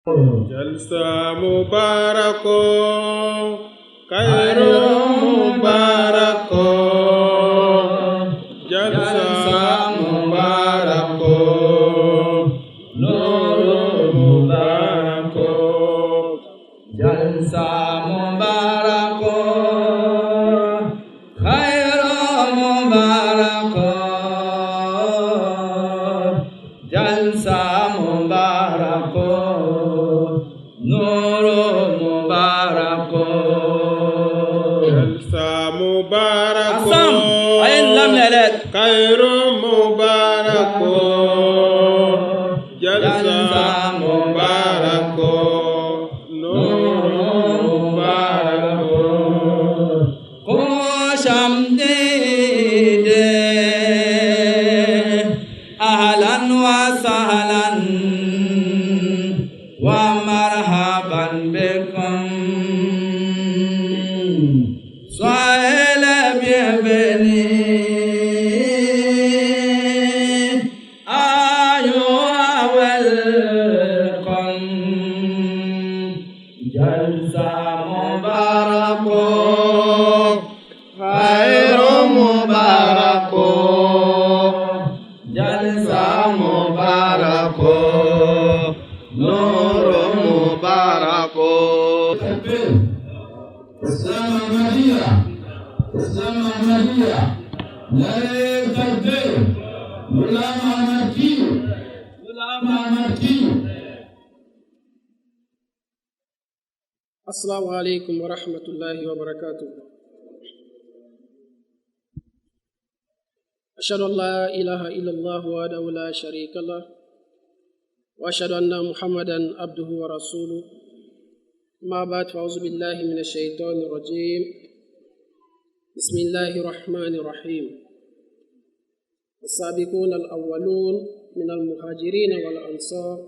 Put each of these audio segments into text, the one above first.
Jalsa Mubarako, Cairo Mubarako, Jalsa Mubarako, Nuru Mubarako, Jalsa Mubarako, Cairo Mubarako, Jalsa Mubarako, Nuru Mubarako. Jalsa Mubarako, Assam, ayin lam lalat. Cairo Mubarako, Jalsa Mubarako, Nuru Mubarako. Kosham dede, ahlan wa sahlan, wa marhaban bikum. Soyez les bienvenus. You are welcome. Jalsa Mubarako, Cairo Mubarako, Jalsa Mubarako, Nuru Mubarako. Islam Ahmadiyya, Islam Ahmadiyya, Nare Takbir, Ghulam Ahmad Ki, Ghulam Ahmad Ki. Assalamu alaikum wa rahmatullahi wa barakatuh. Ashhadu an la ilaha illallah wahdahu la sharika lah wa ashhadu anna Muhammadan abduhu wa rasuluh. Ma ba'd, fa'udhu billahi minash shaitanir rajim. Bismillahir rahmanir rahim. السابقون الأولون من المهاجرين والأنصار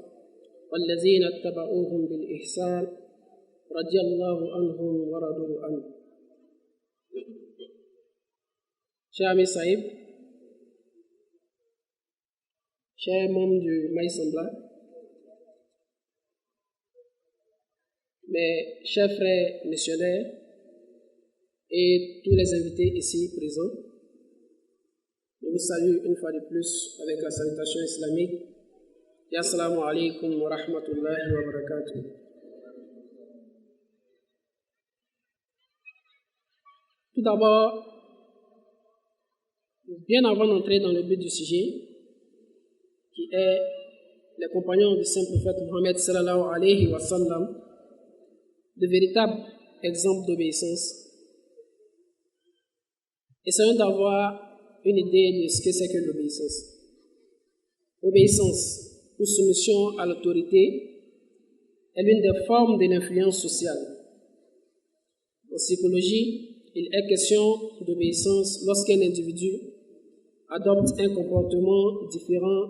والذين اتبعوهم بالإحسان رضي الله عنهم ورضوا عنه. Chers amis Saïb, chers membres du Maïsambla, mes chers frères missionnaires et tous les invités ici présents, je vous salue une fois de plus avec la salutation islamique. Ya assalamu alaikum wa rahmatullahi wa barakatuh. Tout d'abord, bien avant d'entrer dans le but du sujet, qui est les compagnons du saint prophète Mohammed sallallahu alayhi wa sallam, de véritables exemples d'obéissance, essayons d'avoir une idée de ce que c'est que l'obéissance. Obéissance ou soumission à l'autorité est l'une des formes de l'influence sociale. En psychologie, il est question d'obéissance lorsqu'un individu adopte un comportement différent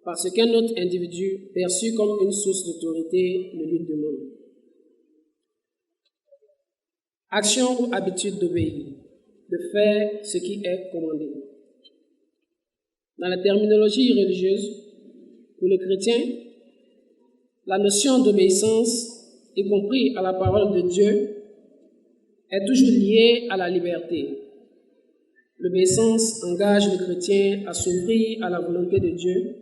parce qu'un autre individu perçu comme une source d'autorité le lui demande. Action ou habitude d'obéir, de faire ce qui est commandé. Dans la terminologie religieuse, pour le chrétien, la notion d'obéissance, y compris à la parole de Dieu, est toujours liée à la liberté. L'obéissance engage le chrétien à s'ouvrir à la volonté de Dieu.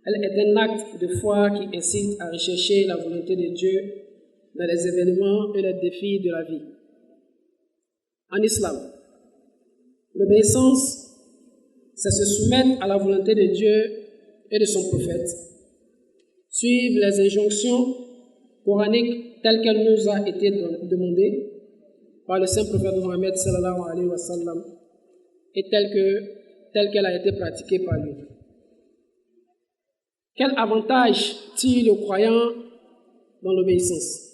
Elle est un acte de foi qui incite à rechercher la volonté de Dieu dans les événements et les défis de la vie. En islam, l'obéissance, c'est se soumettre à la volonté de Dieu et de son prophète, suivre les injonctions coraniques telles qu'elles nous ont été demandées par le saint prophète Mohammed sallallahu alayhi wa sallam et telle qu'elle a été pratiquée par lui. Quel avantage tire le croyant dans l'obéissance?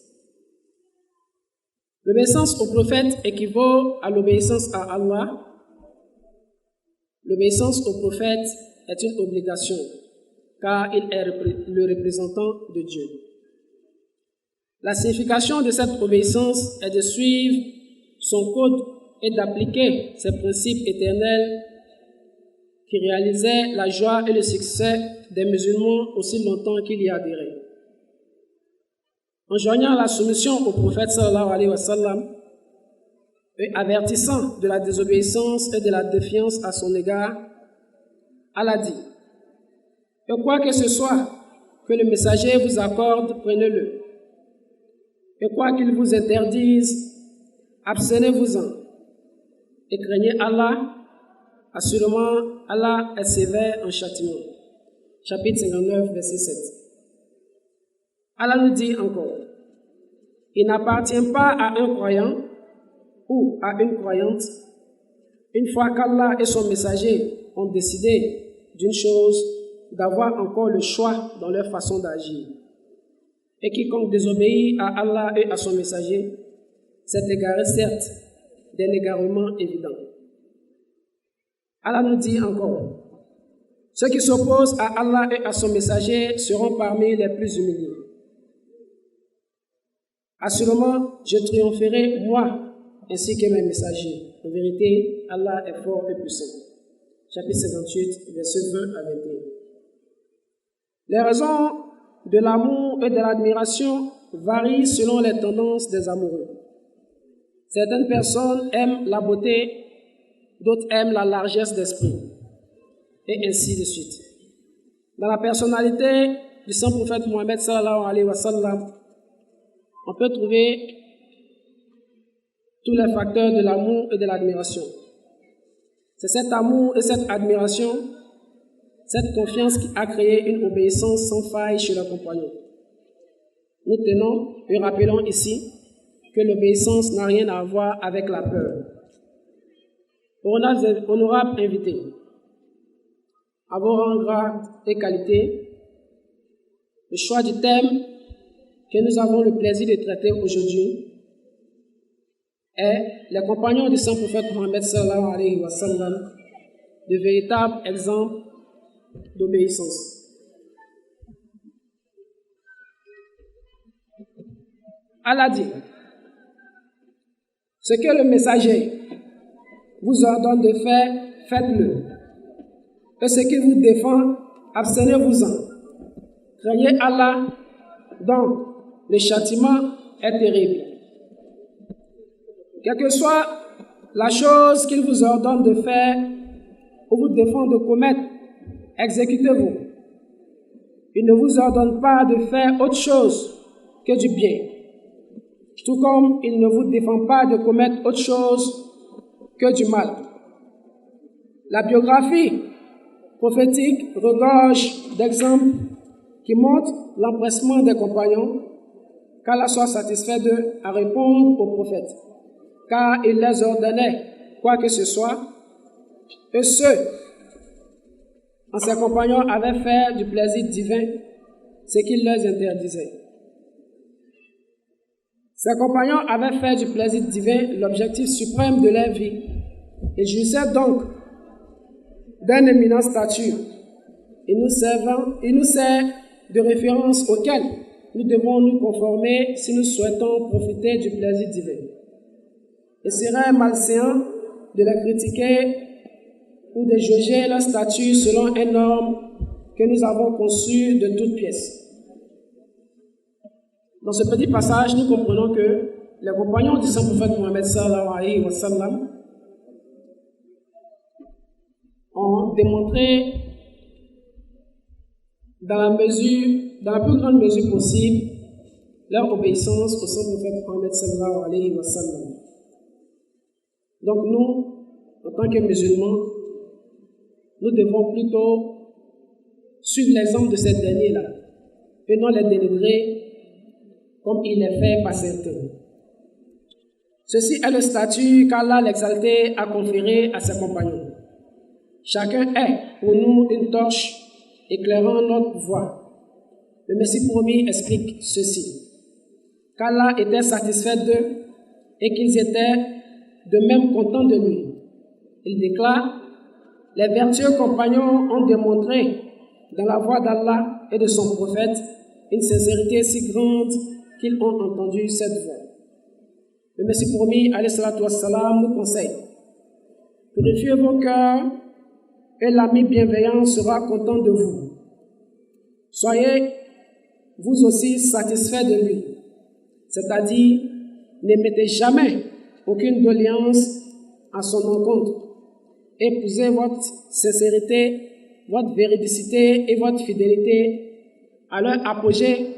L'obéissance au prophète équivaut à l'obéissance à Allah. L'obéissance au prophète est une obligation, car il est le représentant de Dieu. La signification de cette obéissance est de suivre son code et d'appliquer ses principes éternels qui réalisaient la joie et le succès des musulmans aussi longtemps qu'il y adhérait. en joignant la soumission au prophète sallallahu alayhi wa sallam et avertissant de la désobéissance et de la défiance à son égard, Allah dit: et quoi que ce soit que le messager vous accorde, prenez-le. Et quoi qu'il vous interdise, abstenez-vous-en. Et craignez Allah, assurément Allah est sévère en châtiment. Chapitre 59, verset 7. Allah nous dit encore: il n'appartient pas à un croyant ou à une croyante, une fois qu'Allah et son messager ont décidé d'une chose, d'avoir encore le choix dans leur façon d'agir. Et quiconque désobéit à Allah et à son messager s'est égaré, certes, d'un égarement évident. Allah nous dit encore: ceux qui s'opposent à Allah et à son messager seront parmi les plus humiliés. Assurément, je triompherai, moi, ainsi que mes messagers. En vérité, Allah est fort et puissant. Chapitre 58, versets 20 à 21. Les raisons de l'amour et de l'admiration varient selon les tendances des amoureux. Certaines personnes aiment la beauté, d'autres aiment la largesse d'esprit, et ainsi de suite. Dans la personnalité du saint prophète Mohammed sallallahu alayhi wa sallam, on peut trouver tous les facteurs de l'amour et de l'admiration. C'est cet amour et cette admiration, cette confiance qui a créé une obéissance sans faille chez le compagnon. Nous tenons et rappelons ici que l'obéissance n'a rien à voir avec la peur. Honorable invité, à vos rangs, grades et qualités, le choix du thème que nous avons le plaisir de traiter aujourd'hui est les compagnons du saint prophète Mohammed sallallahu alayhi wa sallam, de véritables exemples d'obéissance. Allah dit: ce que le messager vous ordonne de faire, faites-le. Et ce qui vous défend, abstenez-vous-en. Craignez Allah, dont le châtiment est terrible. Quelle que soit la chose qu'il vous ordonne de faire ou vous défend de commettre, exécutez-vous. Il ne vous ordonne pas de faire autre chose que du bien, tout comme il ne vous défend pas de commettre autre chose que du mal. La biographie prophétique regorge d'exemples qui montrent l'empressement des compagnons, qu'Allah soit satisfait d'eux, à répondre aux prophètes, car il les ordonnait quoi que ce soit, et ceux en ses compagnons avaient fait du plaisir divin ce qu'il leur interdisait. Ses compagnons avaient fait du plaisir divin l'objectif suprême de leur vie. Ils jouissaient donc d'un éminent statut. Il nous sert de référence auquel nous devons nous conformer si nous souhaitons profiter du plaisir divin. Il serait malséant de les critiquer ou de juger leur statut selon un norme que nous avons conçu de toutes pièces. Dans ce petit passage, nous comprenons que les compagnons du saint prophète Mohammed sallallahu alayhi wa sallam ont démontré dans la plus grande mesure possible leur obéissance au saint prophète Mohammed sallallahu alayhi wa sallam. Donc nous, en tant que musulmans, nous devons plutôt suivre l'exemple de ces derniers-là et non les dénigrer comme il est fait par certains. Ceci est le statut qu'Allah l'exalté a conféré à ses compagnons. Chacun est pour nous une torche éclairant notre voie. Le Messie promis explique ceci: qu'Allah était satisfait d'eux et qu'ils étaient de même contents de lui. Il déclare: les vertueux compagnons ont démontré dans la voie d'Allah et de son prophète une sincérité si grande qu'ils ont entendu cette voix. Le Messie promis, alayhi salatu wassalam, nous conseille: purifiez vos cœurs et l'ami bienveillant sera content de vous. Soyez vous aussi satisfaits de lui c'est-à-dire n'émettez jamais aucune doléance à son encontre. Épousez votre sincérité, votre véridicité et votre fidélité à leur apogée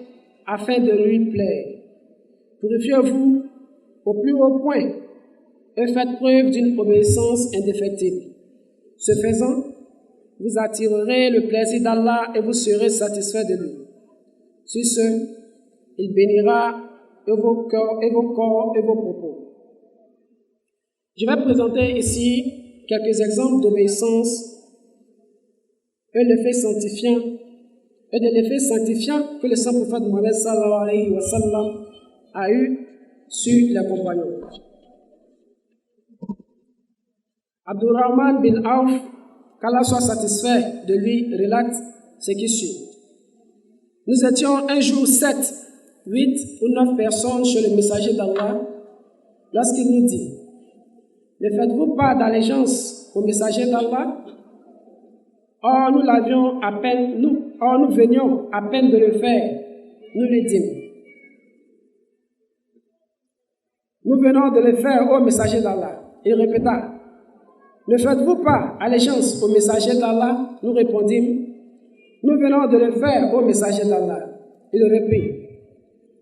afin de lui plaire. Purifiez-vous au plus haut point et faites preuve d'une obéissance indéfectible. Ce faisant, vous attirerez le plaisir d'Allah et vous serez satisfait de lui. Sur ce, il bénira vos cœurs et vos corps et vos propos. Je vais présenter ici quelques exemples d'obéissance et de l'effet sanctifiant que le saint prophète Mohammed sallallahu alayhi wa sallam a eu sur les compagnons. Abdurrahman bin Auf, qu'Allah soit satisfait de lui, relate ce qui suit. Nous étions un jour 7, 8 ou 9 personnes chez le messager d'Allah lorsqu'il nous dit: ne faites-vous pas d'allégeance au messager d'Allah? Or, nous venions à peine de le faire. Nous lui dîmes: nous venons de le faire au messager d'Allah. Il répéta: ne faites-vous pas allégeance au messager d'Allah? Nous répondîmes: nous venons de le faire au messager d'Allah. Il reprit: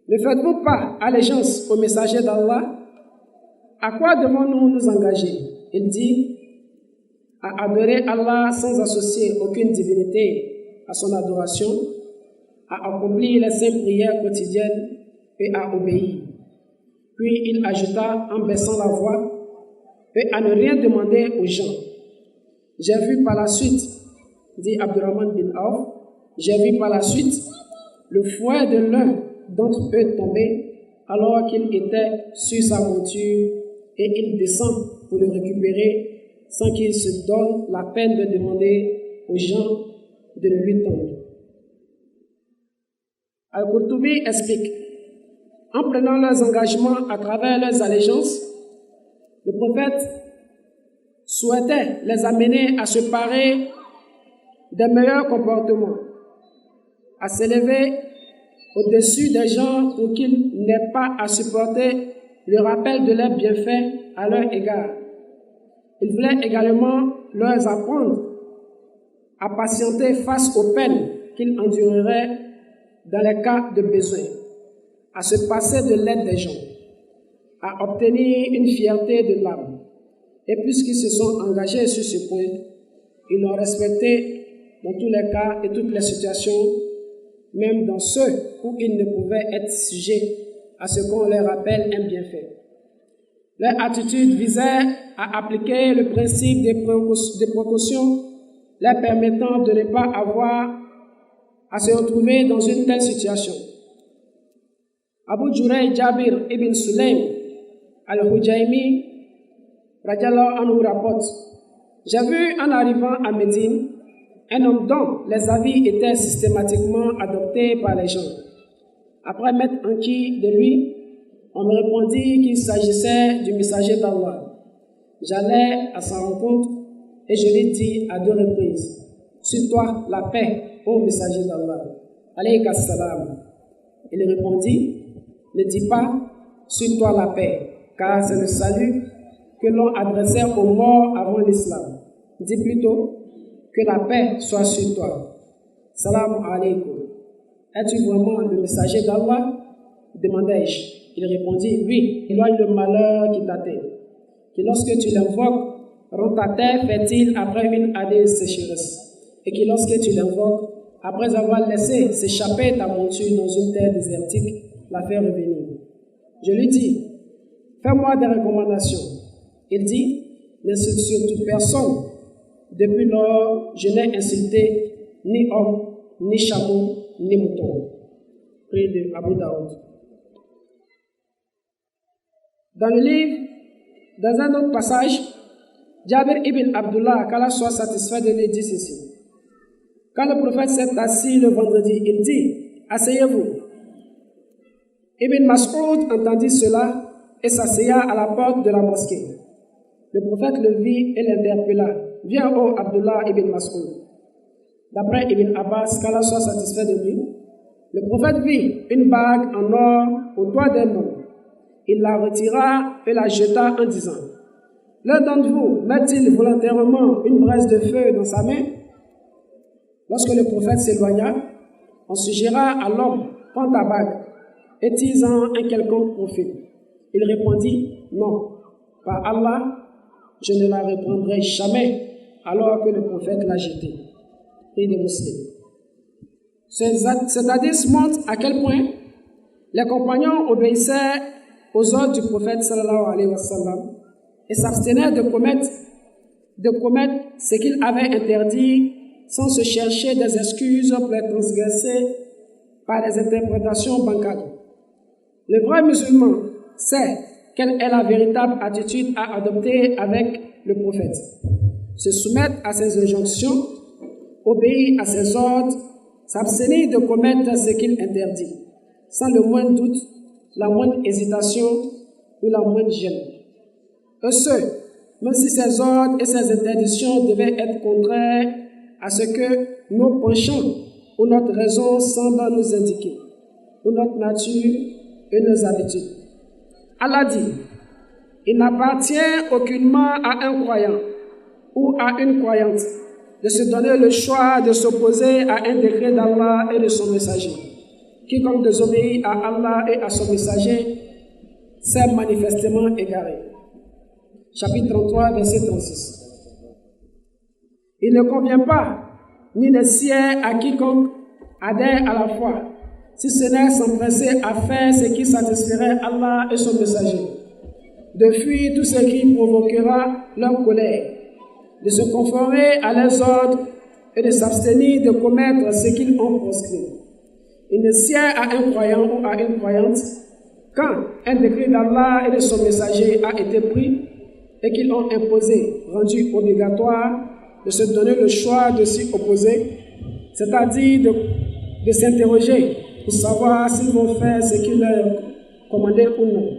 ne faites-vous pas allégeance au messager d'Allah? À quoi devons-nous nous engager? Il dit: à adorer Allah sans associer aucune divinité à son adoration, à accomplir les 5 prières quotidiennes et à obéir. Puis il ajouta en baissant la voix: et à ne rien demander aux gens. J'ai vu par la suite, dit Abdurrahman bin Auf, j'ai vu par la suite le fouet de l'un d'entre eux tomber alors qu'il était sur sa monture, et il descend pour le récupérer sans qu'il se donne la peine de demander aux gens de le lui tendre. Al-Qurtubi explique: en prenant leurs engagements à travers leurs allégeances, le prophète souhaitait les amener à se parer des meilleurs comportements, à s'élever au-dessus des gens pour qu'ils n'aient pas à supporter le rappel de leurs bienfaits à leur égard. Il voulait également leur apprendre à patienter face aux peines qu'ils endureraient dans les cas de besoin, à se passer de l'aide des gens, à obtenir une fierté de l'âme. Et puisqu'ils se sont engagés sur ce point, ils l'ont respecté dans tous les cas et toutes les situations, même dans ceux où ils ne pouvaient être sujets à ce qu'on leur rappelle un bienfait. Leur attitude visait à appliquer le principe des précautions leur permettant de ne pas avoir à se retrouver dans une telle situation. Abu Juray Jabir ibn Sulaym al-Hujaymi radiallahu anhu rapporte: j'ai vu en arrivant à Médine un homme dont les avis étaient systématiquement adoptés par les gens. Après m'être enquis de lui, on me répondit qu'il s'agissait du messager d'Allah. J'allai à sa rencontre et je lui dis à 2 reprises: sur toi la paix, ô messager d'Allah. Alayka salam. Il répondit: ne dis pas sur toi la paix, car c'est le salut que l'on adressait aux morts avant l'islam. Dis plutôt que la paix soit sur toi. Salam alaykum. Es-tu vraiment le messager d'Allah? Demandai-je. Il répondit: oui, éloigne le malheur qui t'atteint, que lorsque tu l'invoques, rend ta terre fertile après une année de sécheresse, et que lorsque tu l'invoques, après avoir laissé s'échapper ta monture dans une terre désertique, la fait revenir. Je lui dis: fais-moi des recommandations. Il dit: n'insulte surtout personne. Depuis lors, je n'ai insulté ni homme, ni chameau, ni mouton. Prix de Abu Daoud. Dans le livre, dans un autre passage, Jabir ibn Abdullah, qu'Allah soit satisfait de lui, dit ceci: quand le prophète s'est assis le vendredi, il dit: asseyez-vous. Ibn Mas'ud entendit cela et s'asseya à la porte de la mosquée. Le prophète le vit et l'interpella: viens, ô Abdullah ibn Mas'ud. D'après Ibn Abbas, qu'Allah soit satisfait de lui, Le prophète vit une bague en or au doigt d'un homme. Il la retira et la jeta en disant, « L'un d'entre vous met-il volontairement une braise de feu dans sa main ?» Lorsque le prophète s'éloigna, on suggéra à l'homme, « Prends ta bague, est-il-en un quelconque profit ?» Il répondit, « Non, par Allah, je ne la reprendrai jamais, alors que le prophète l'a jetée. » Et des musulmans. Cet hadith montre à quel point les compagnons obéissaient aux ordres du prophète sallallahu alayhi wa sallam et s'abstenaient de commettre ce qu'il avait interdit sans se chercher des excuses pour les transgresser par des interprétations bancales. Le vrai musulman sait quelle est la véritable attitude à adopter avec le prophète. Se soumettre à ses injonctions, obéir à ses ordres, s'abstenir de commettre ce qu'il interdit, sans le moindre doute, la moindre hésitation ou la moindre gêne. Et ce, même si ces ordres et ces interdictions devaient être contraires à ce que nos penchants ou notre raison semblent nous indiquer, ou notre nature et nos habitudes. Allah dit, il n'appartient aucunement à un croyant ou à une croyante de se donner le choix de s'opposer à un décret d'Allah et de son messager. Quiconque désobéit à Allah et à son messager s'est manifestement égaré. Chapitre 33, verset 36. Il ne convient pas, ni ne sied à quiconque adhère à la foi, si ce n'est s'empresser à faire ce qui satisferait Allah et son messager, de fuir tout ce qui provoquera leur colère, de se conformer à leurs ordres et de s'abstenir de commettre ce qu'ils ont proscrit. Il ne sied à un croyant ou à une croyante quand un décret d'Allah et de son messager a été pris et qu'ils ont imposé, rendu obligatoire, de se donner le choix de s'y opposer, c'est-à-dire de s'interroger pour savoir s'ils vont faire ce qu'il leur commandait ou non.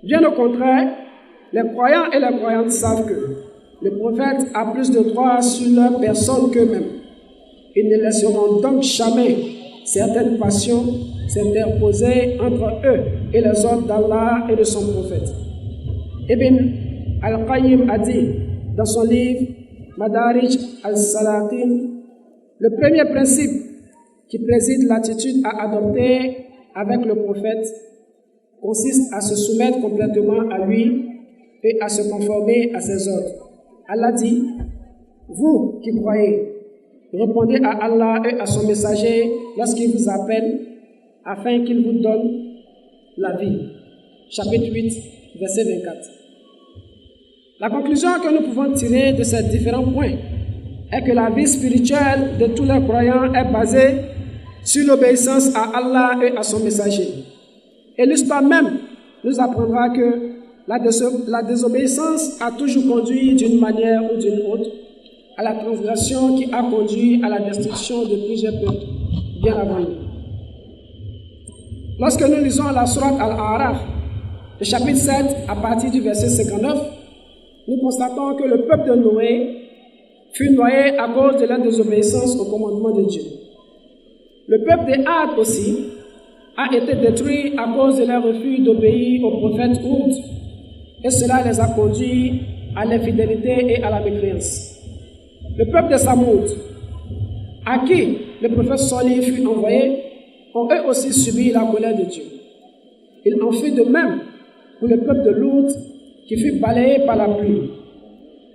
Bien au contraire, les croyants et les croyantes savent que le prophète a plus de droit sur leur personne qu'eux-mêmes. Ils ne laisseront donc jamais certaines passions s'interposer entre eux et les ordres d'Allah et de son prophète. Ibn al-Qayyim a dit dans son livre Madarij al-Salatin, le premier principe qui préside l'attitude à adopter avec le prophète consiste à se soumettre complètement à lui et à se conformer à ses ordres. Allah dit, vous qui croyez, répondez à Allah et à son messager lorsqu'il vous appelle afin qu'il vous donne la vie. Chapitre 8, verset 24. La conclusion que nous pouvons tirer de ces différents points est que la vie spirituelle de tous les croyants est basée sur l'obéissance à Allah et à son messager. Et l'histoire même nous apprendra que la désobéissance a toujours conduit d'une manière ou d'une autre à la transgression qui a conduit à la destruction de plusieurs peuples bien avant nous. Lorsque nous lisons la sourate Al-A'raf, le chapitre 7, à partir du verset 59, nous constatons que le peuple de Noé fut noyé à cause de la désobéissance au commandement de Dieu. Le peuple des Had aussi a été détruit à cause de leur refus d'obéir au prophète Hud, et cela les a conduits à l'infidélité et à la mécréance. Le peuple de Samoud, à qui le prophète Salih fut envoyé, ont eux aussi subi la colère de Dieu. Il en fut de même pour le peuple de Lut qui fut balayé par la pluie.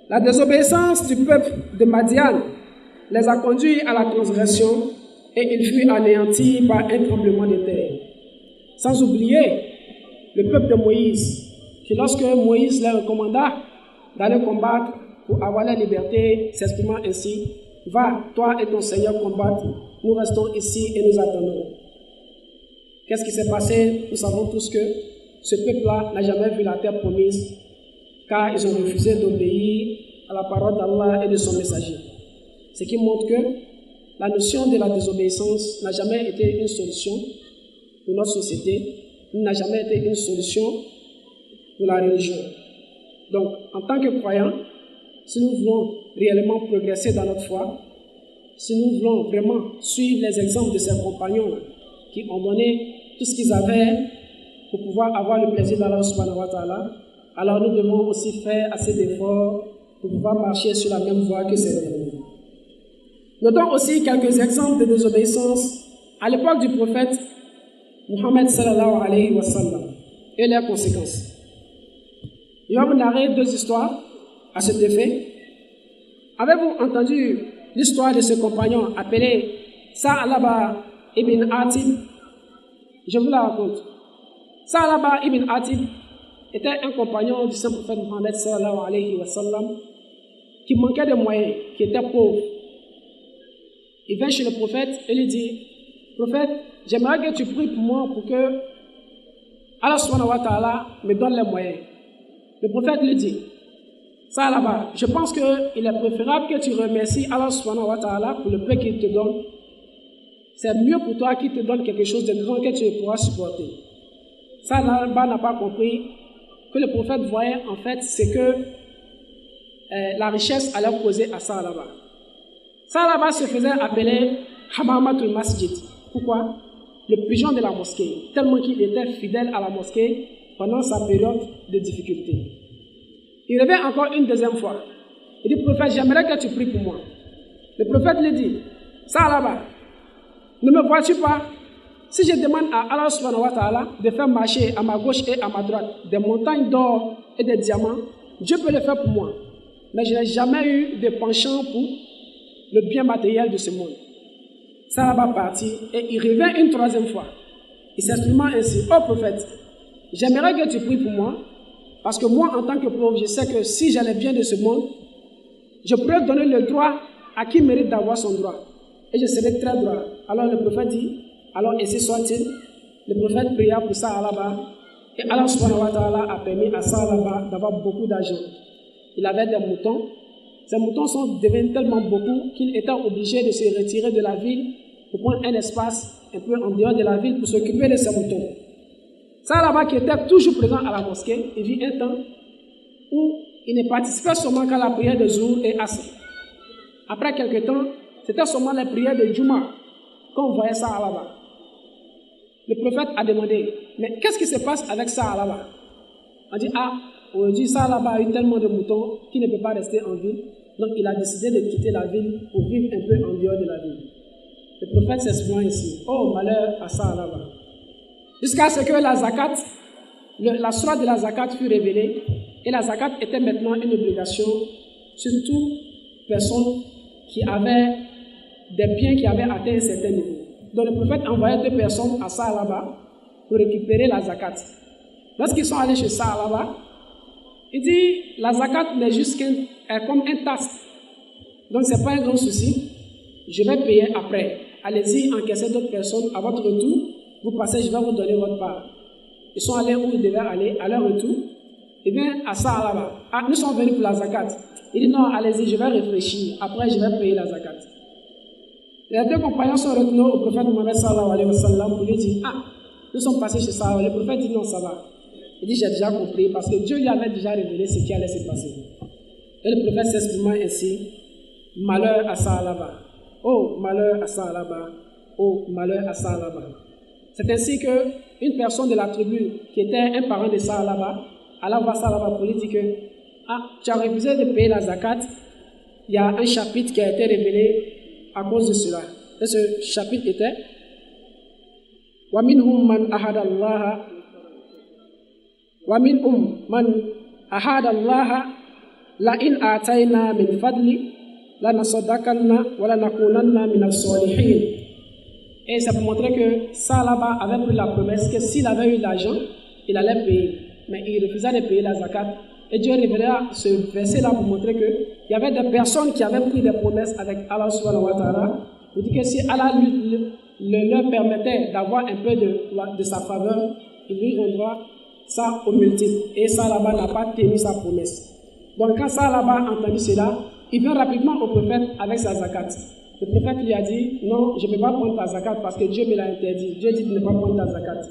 La désobéissance du peuple de Madian les a conduits à la transgression et il fut anéanti par un tremblement de terre. Sans oublier le peuple de Moïse, qui lorsque Moïse leur recommanda d'aller combattre pour avoir la liberté, s'exprimant ainsi, « Va, toi et ton Seigneur combattre, nous restons ici et nous attendons. » Qu'est-ce qui s'est passé? Nous savons tous que ce peuple-là n'a jamais vu la terre promise, car ils ont refusé d'obéir à la parole d'Allah et de son messager. Ce qui montre que la notion de la désobéissance n'a jamais été une solution pour notre société, n'a jamais été une solution pour la religion. Donc, en tant que croyants, si nous voulons réellement progresser dans notre foi, si nous voulons vraiment suivre les exemples de ces compagnons qui ont donné tout ce qu'ils avaient pour pouvoir avoir le plaisir d'Allah subhanahu wa ta'ala, alors nous devons aussi faire assez d'efforts pour pouvoir marcher sur la même voie que ces derniers. Notons aussi quelques exemples de désobéissance à l'époque du prophète Muhammad sallallahu alayhi wa sallam et leurs conséquences. Je vais vous narrer deux histoires à cet effet. Avez-vous entendu l'histoire de ce compagnon appelé Sa'alaba ibn Atib? Je vous la raconte. Sa'alaba ibn Atib était un compagnon du saint prophète Muhammad sallallahu alayhi wa sallam qui manquait de moyens, qui était pauvre. Il vient chez le prophète et lui dit: Prophète, j'aimerais que tu pries pour moi pour que Allah subhanahu wa ta'ala me donne les moyens. Le prophète lui dit: Sa'alaba, je pense qu'il est préférable que tu remercies Allah subhanahu wa ta'ala pour le peu qu'il te donne. C'est mieux pour toi qu'il te donne quelque chose de grand que tu pourras supporter. Sa'alaba n'a pas compris que le prophète voyait en fait c'est que la richesse allait opposer à Sa'alaba. Sa'alaba se faisait appeler Hamamatul Masjid. Pourquoi? Le pigeon de la mosquée, tellement qu'il était fidèle à la mosquée pendant sa période de difficulté. Il revient encore une deuxième fois. Il dit: Prophète, j'aimerais que tu pries pour moi. Le prophète lui dit: Sa'alaba, ne me vois-tu pas? Si je demande à Allah subhanahu wa ta'ala de faire marcher à ma gauche et à ma droite des montagnes d'or et des diamants, Dieu peut le faire pour moi. Mais je n'ai jamais eu de penchant pour le bien matériel de ce monde. Sa'alaba partit et il revient une troisième fois. Il s'exprime ainsi: Oh prophète, j'aimerais que tu pries pour moi, parce que moi en tant que pauvre, je sais que si j'allais bien de ce monde, je pourrais donner le droit à qui mérite d'avoir son droit. Et je serai très droit. Alors le prophète dit: alors ainsi soit-il. Le prophète pria pour Sa'alaba et Allah subhanahu wa ta'ala a permis à Sa'alaba d'avoir beaucoup d'argent. Il avait des moutons. Ces moutons sont devenus tellement beaucoup qu'il était obligé de se retirer de la ville pour prendre un espace un peu en dehors de la ville pour s'occuper de ces moutons. Sa'alaba, qui était toujours présent à la mosquée, il vit un temps où il ne participait seulement qu'à la prière de Zuhr et Asr. Après quelque temps, c'était seulement la prière de Juma qu'on voyait Sa'alaba. Le prophète a demandé: mais qu'est-ce qui se passe avec Sa'alaba? On dit: ah, aujourd'hui Sa'alaba a eu tellement de moutons qu'il ne peut pas rester en ville, donc il a décidé de quitter la ville pour vivre un peu en dehors de la ville. Le prophète s'exprime ici: oh malheur à Sa'alaba. Jusqu'à ce que la zakat, la sourate de la zakat fut révélée, et la zakat était maintenant une obligation sur toute personne qui avait des biens qui avaient atteint un certain niveau. Donc le prophète envoyait 2 personnes à Sa'alaba pour récupérer la zakat. Lorsqu'ils sont allés chez Sa'alaba, il dit: la zakat n'est juste comme un tasse. Donc ce n'est pas un grand souci. Je vais payer après. Allez-y, encaissez d'autres personnes. À votre retour, vous passez, je vais vous donner votre part. Ils sont allés où ils devaient aller. À leur retour, ils viennent à Sa'alaba. Ah, nous sommes venus pour la zakat. Il dit: non, allez-y, je vais réfléchir. Après, je vais payer la zakat. Les 2 compagnons sont retournés au prophète Muhammad sallallahu alayhi wa sallam pour lui dire: ah, nous sommes passés chez Sa'alaba. Le prophète dit: non, ça va. Il dit: j'ai déjà compris, parce que Dieu lui avait déjà révélé ce qui allait se passer. Et le prophète s'exprime ainsi: malheur à Sa'alaba. Oh, malheur à Sa'alaba. Oh, malheur à Sa'alaba. C'est ainsi qu'une personne de la tribu, qui était un parent de Sa'alaba, alla voir Sa'alaba pour lui dire que: ah, tu as refusé de payer la zakat. Il y a un chapitre qui a été révélé à cause de cela. Et ce chapitre était: wa minhum man ahada Allah wa minhum man ahada Allah la in atayna min fadli la nasaddakanna wa la nakunanna min as-salihin. Et ça pour montrer que Sa'alaba avait pris la promesse que s'il avait eu l'argent, il allait payer. Mais il refusait de payer la zakat. Et Dieu révélera ce verset-là pour montrer qu'il y avait des personnes qui avaient pris des promesses avec Allah subhanahu wa ta'ala, pour dire que si Allah leur permettait d'avoir un peu de sa faveur, il lui rendra ça au multiple. Et Sa'alaba n'a pas tenu sa promesse. Donc quand Sa'alaba a entendu cela, il vient rapidement au prophète avec sa zakat. Le prophète lui a dit: non, je ne peux pas prendre ta zakat parce que Dieu me l'a interdit. Dieu dit de ne pas prendre ta zakat.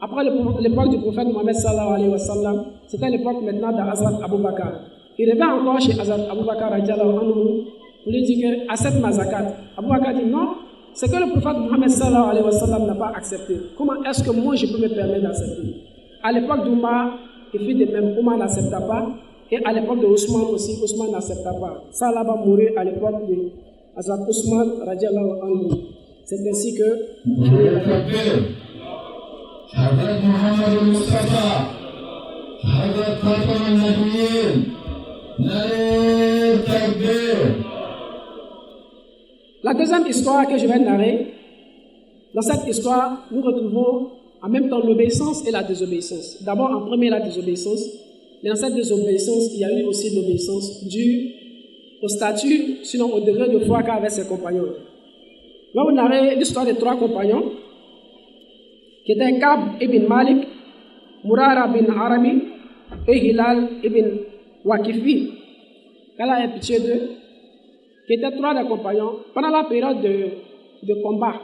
Après l'époque du prophète Muhammad sallallahu alayhi wa sallam, c'était l'époque maintenant d'Hazrat Abu Bakr. Il revient encore chez Hazrat Abu Bakr radiallahu anhu pour lui dire que accepte ma zakat. Abu Bakr dit: non, ce que le prophète Mohammed sallallahu alayhi wa sallam n'a pas accepté, comment est-ce que moi je peux me permettre d'accepter? À l'époque d'Oumar, il fit de même, Oumar n'accepta pas, et à l'époque de Ousmane aussi, Ousmane n'accepta pas. Ça là-bas mourir à l'époque de Hazrat Ousmane radiallahu anhu. C'est ainsi que Hazrat Muhammad Mustafa, Hazrat Khatam al-Nabiyyin, Nare Takbir. La deuxième histoire que je vais narrer, dans cette histoire, nous retrouvons en même temps l'obéissance et la désobéissance. D'abord, en premier, la désobéissance. Mais dans cette désobéissance, il y a eu aussi l'obéissance due au statut, sinon au degré de foi qu'avaient ses compagnons. Je vais vous narrer l'histoire des trois compagnons, qui étaient Kab ibn Malik, Murara bin Arabi et Hilal ibn Waqifi. Qu'Allah ait pitié d'eux, qui étaient trois des compagnons pendant la période de combat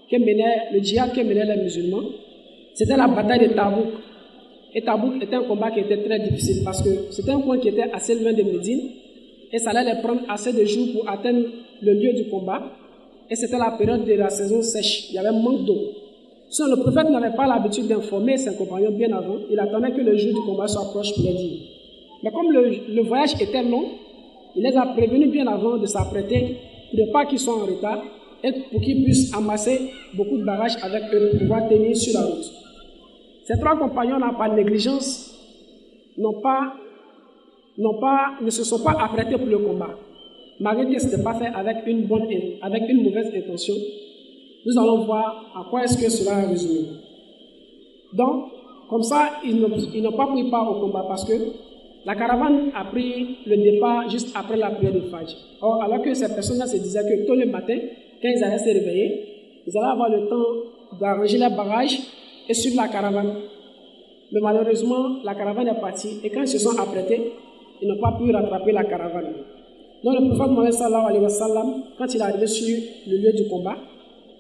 que menait le djihad, que menaient les musulmans. C'était la bataille de Tabouk. Et Tabouk était un combat qui était très difficile parce que c'était un point qui était assez loin de Médine et ça allait les prendre assez de jours pour atteindre le lieu du combat. Et c'était la période de la saison sèche. Il y avait un manque d'eau. Sinon, le prophète n'avait pas l'habitude d'informer ses compagnons bien avant. Il attendait que le jour du combat soit proche pour les dire. Mais comme le voyage était long, il les a prévenus bien avant de s'apprêter pour ne pas qu'ils soient en retard et pour qu'ils puissent amasser beaucoup de bagages avec eux pour pouvoir tenir sur la route. Ces trois compagnons-là, par négligence, ne se sont pas apprêtés pour le combat. Malgré que ce n'était pas fait avec une mauvaise intention, nous allons voir à quoi est-ce que cela est résumé. Donc, comme ça, ils n'ont pas pris part au combat parce que la caravane a pris le départ juste après la prière de Fajr. Or, alors que ces personnes-là se disaient que tôt le matin, quand ils allaient se réveiller, ils allaient avoir le temps d'arranger leurs bagages et suivre la caravane. Mais malheureusement, la caravane est partie et quand ils se sont apprêtés, ils n'ont pas pu rattraper la caravane. Donc le prophète Mohammed sallallahu alayhi wa sallam, quand il est arrivé sur le lieu du combat,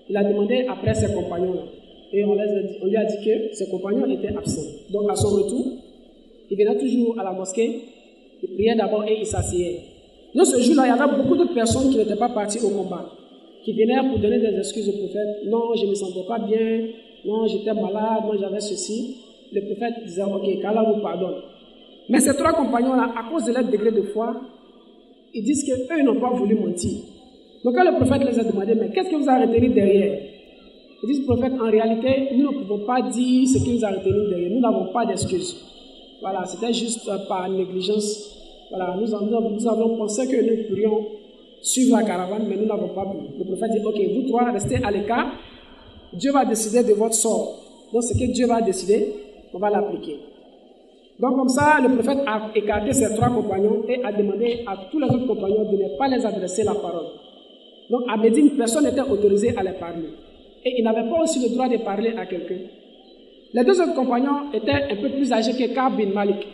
il a demandé après ses compagnons et on lui a dit que ses compagnons étaient absents. Donc à son retour, il venait toujours à la mosquée, il priait d'abord et il s'asseyait. Donc ce jour-là, il y avait beaucoup d'autres personnes qui n'étaient pas parties au combat, qui venaient pour donner des excuses au prophète. Non, je ne me sentais pas bien, non, j'étais malade, non, j'avais ceci. Le prophète disait, ok, qu'Allah vous pardonne. Mais ces trois compagnons-là, à cause de leur degré de foi, ils disent qu'eux n'ont pas voulu mentir. Donc quand le prophète les a demandé, mais qu'est-ce que vous avez retenu derrière? Ils disent, prophète, en réalité, nous ne pouvons pas dire ce qui nous a retenu derrière. Nous n'avons pas d'excuses. Voilà, c'était juste par négligence. Voilà, nous avons pensé que nous pourrions suivre la caravane, mais nous n'avons pas pu. Le prophète dit, ok, vous trois, restez à l'écart. Dieu va décider de votre sort. Donc ce que Dieu va décider, on va l'appliquer. Donc comme ça, le prophète a écarté ses trois compagnons et a demandé à tous les autres compagnons de ne pas les adresser la parole. Donc à Médine, personne n'était autorisé à les parler. Et ils n'avaient pas aussi le droit de parler à quelqu'un. Les deux autres compagnons étaient un peu plus âgés que Kab bin Malik.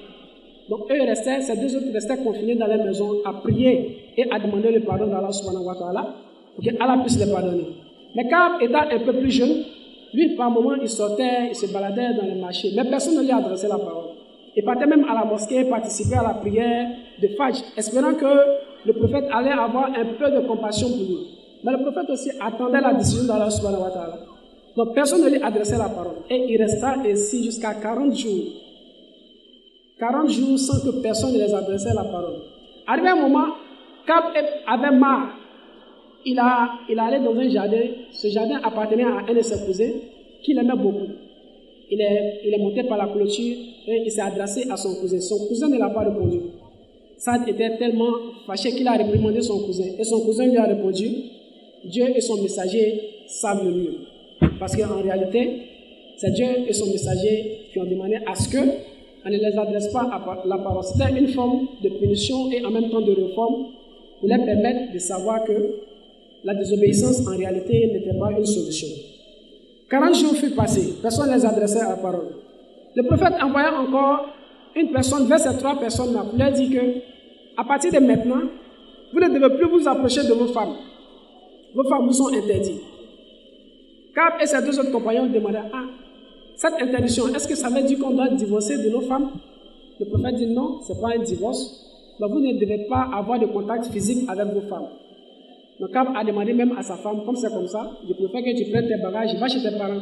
Donc ces deux autres restaient confinés dans leur maison à prier et à demander le pardon d'Allah subhanahu wa ta'ala pour qu'Allah puisse les pardonner. Mais Kab étant un peu plus jeune, lui par moment il sortait, il se baladait dans les marchés, mais personne ne lui adressait la parole. Il partait même à la mosquée, participer à la prière de Fajr, espérant que le prophète allait avoir un peu de compassion pour lui. Mais le prophète aussi attendait la décision d'Allah subhanahu wa ta'ala. Donc personne ne lui adressait la parole. Et il resta ainsi jusqu'à 40 jours. 40 jours sans que personne ne les adressait la parole. Arrivé un moment, Kab avait marre. Il allait dans un jardin. Ce jardin appartenait à un de ses cousins qu'il aimait beaucoup. Il est monté par la clôture et il s'est adressé à son cousin. Son cousin ne l'a pas répondu. Saad était tellement fâché qu'il a réprimandé son cousin. Et son cousin lui a répondu, Dieu et son messager savent le mieux. Parce qu'en réalité, c'est Dieu et son messager qui ont demandé à ce qu'on ne les adresse pas à la parole. C'était une forme de punition et en même temps de réforme pour les permettre de savoir que la désobéissance en réalité n'était pas une solution. 40 jours furent passés, personne ne les adressait à la parole. Le prophète envoya encore une personne vers ces trois personnes-là pour leur dire que, à partir de maintenant, vous ne devez plus vous approcher de vos femmes. Vos femmes vous sont interdites. Kab et ses deux autres compagnons demandaient, cette interdiction, est-ce que ça veut dire qu'on doit divorcer de nos femmes? Le prophète dit non, ce n'est pas un divorce. Donc vous ne devez pas avoir de contact physique avec vos femmes. Donc Kab a demandé même à sa femme, comme c'est comme ça, je préfère que tu prennes tes bagages, va chez tes parents.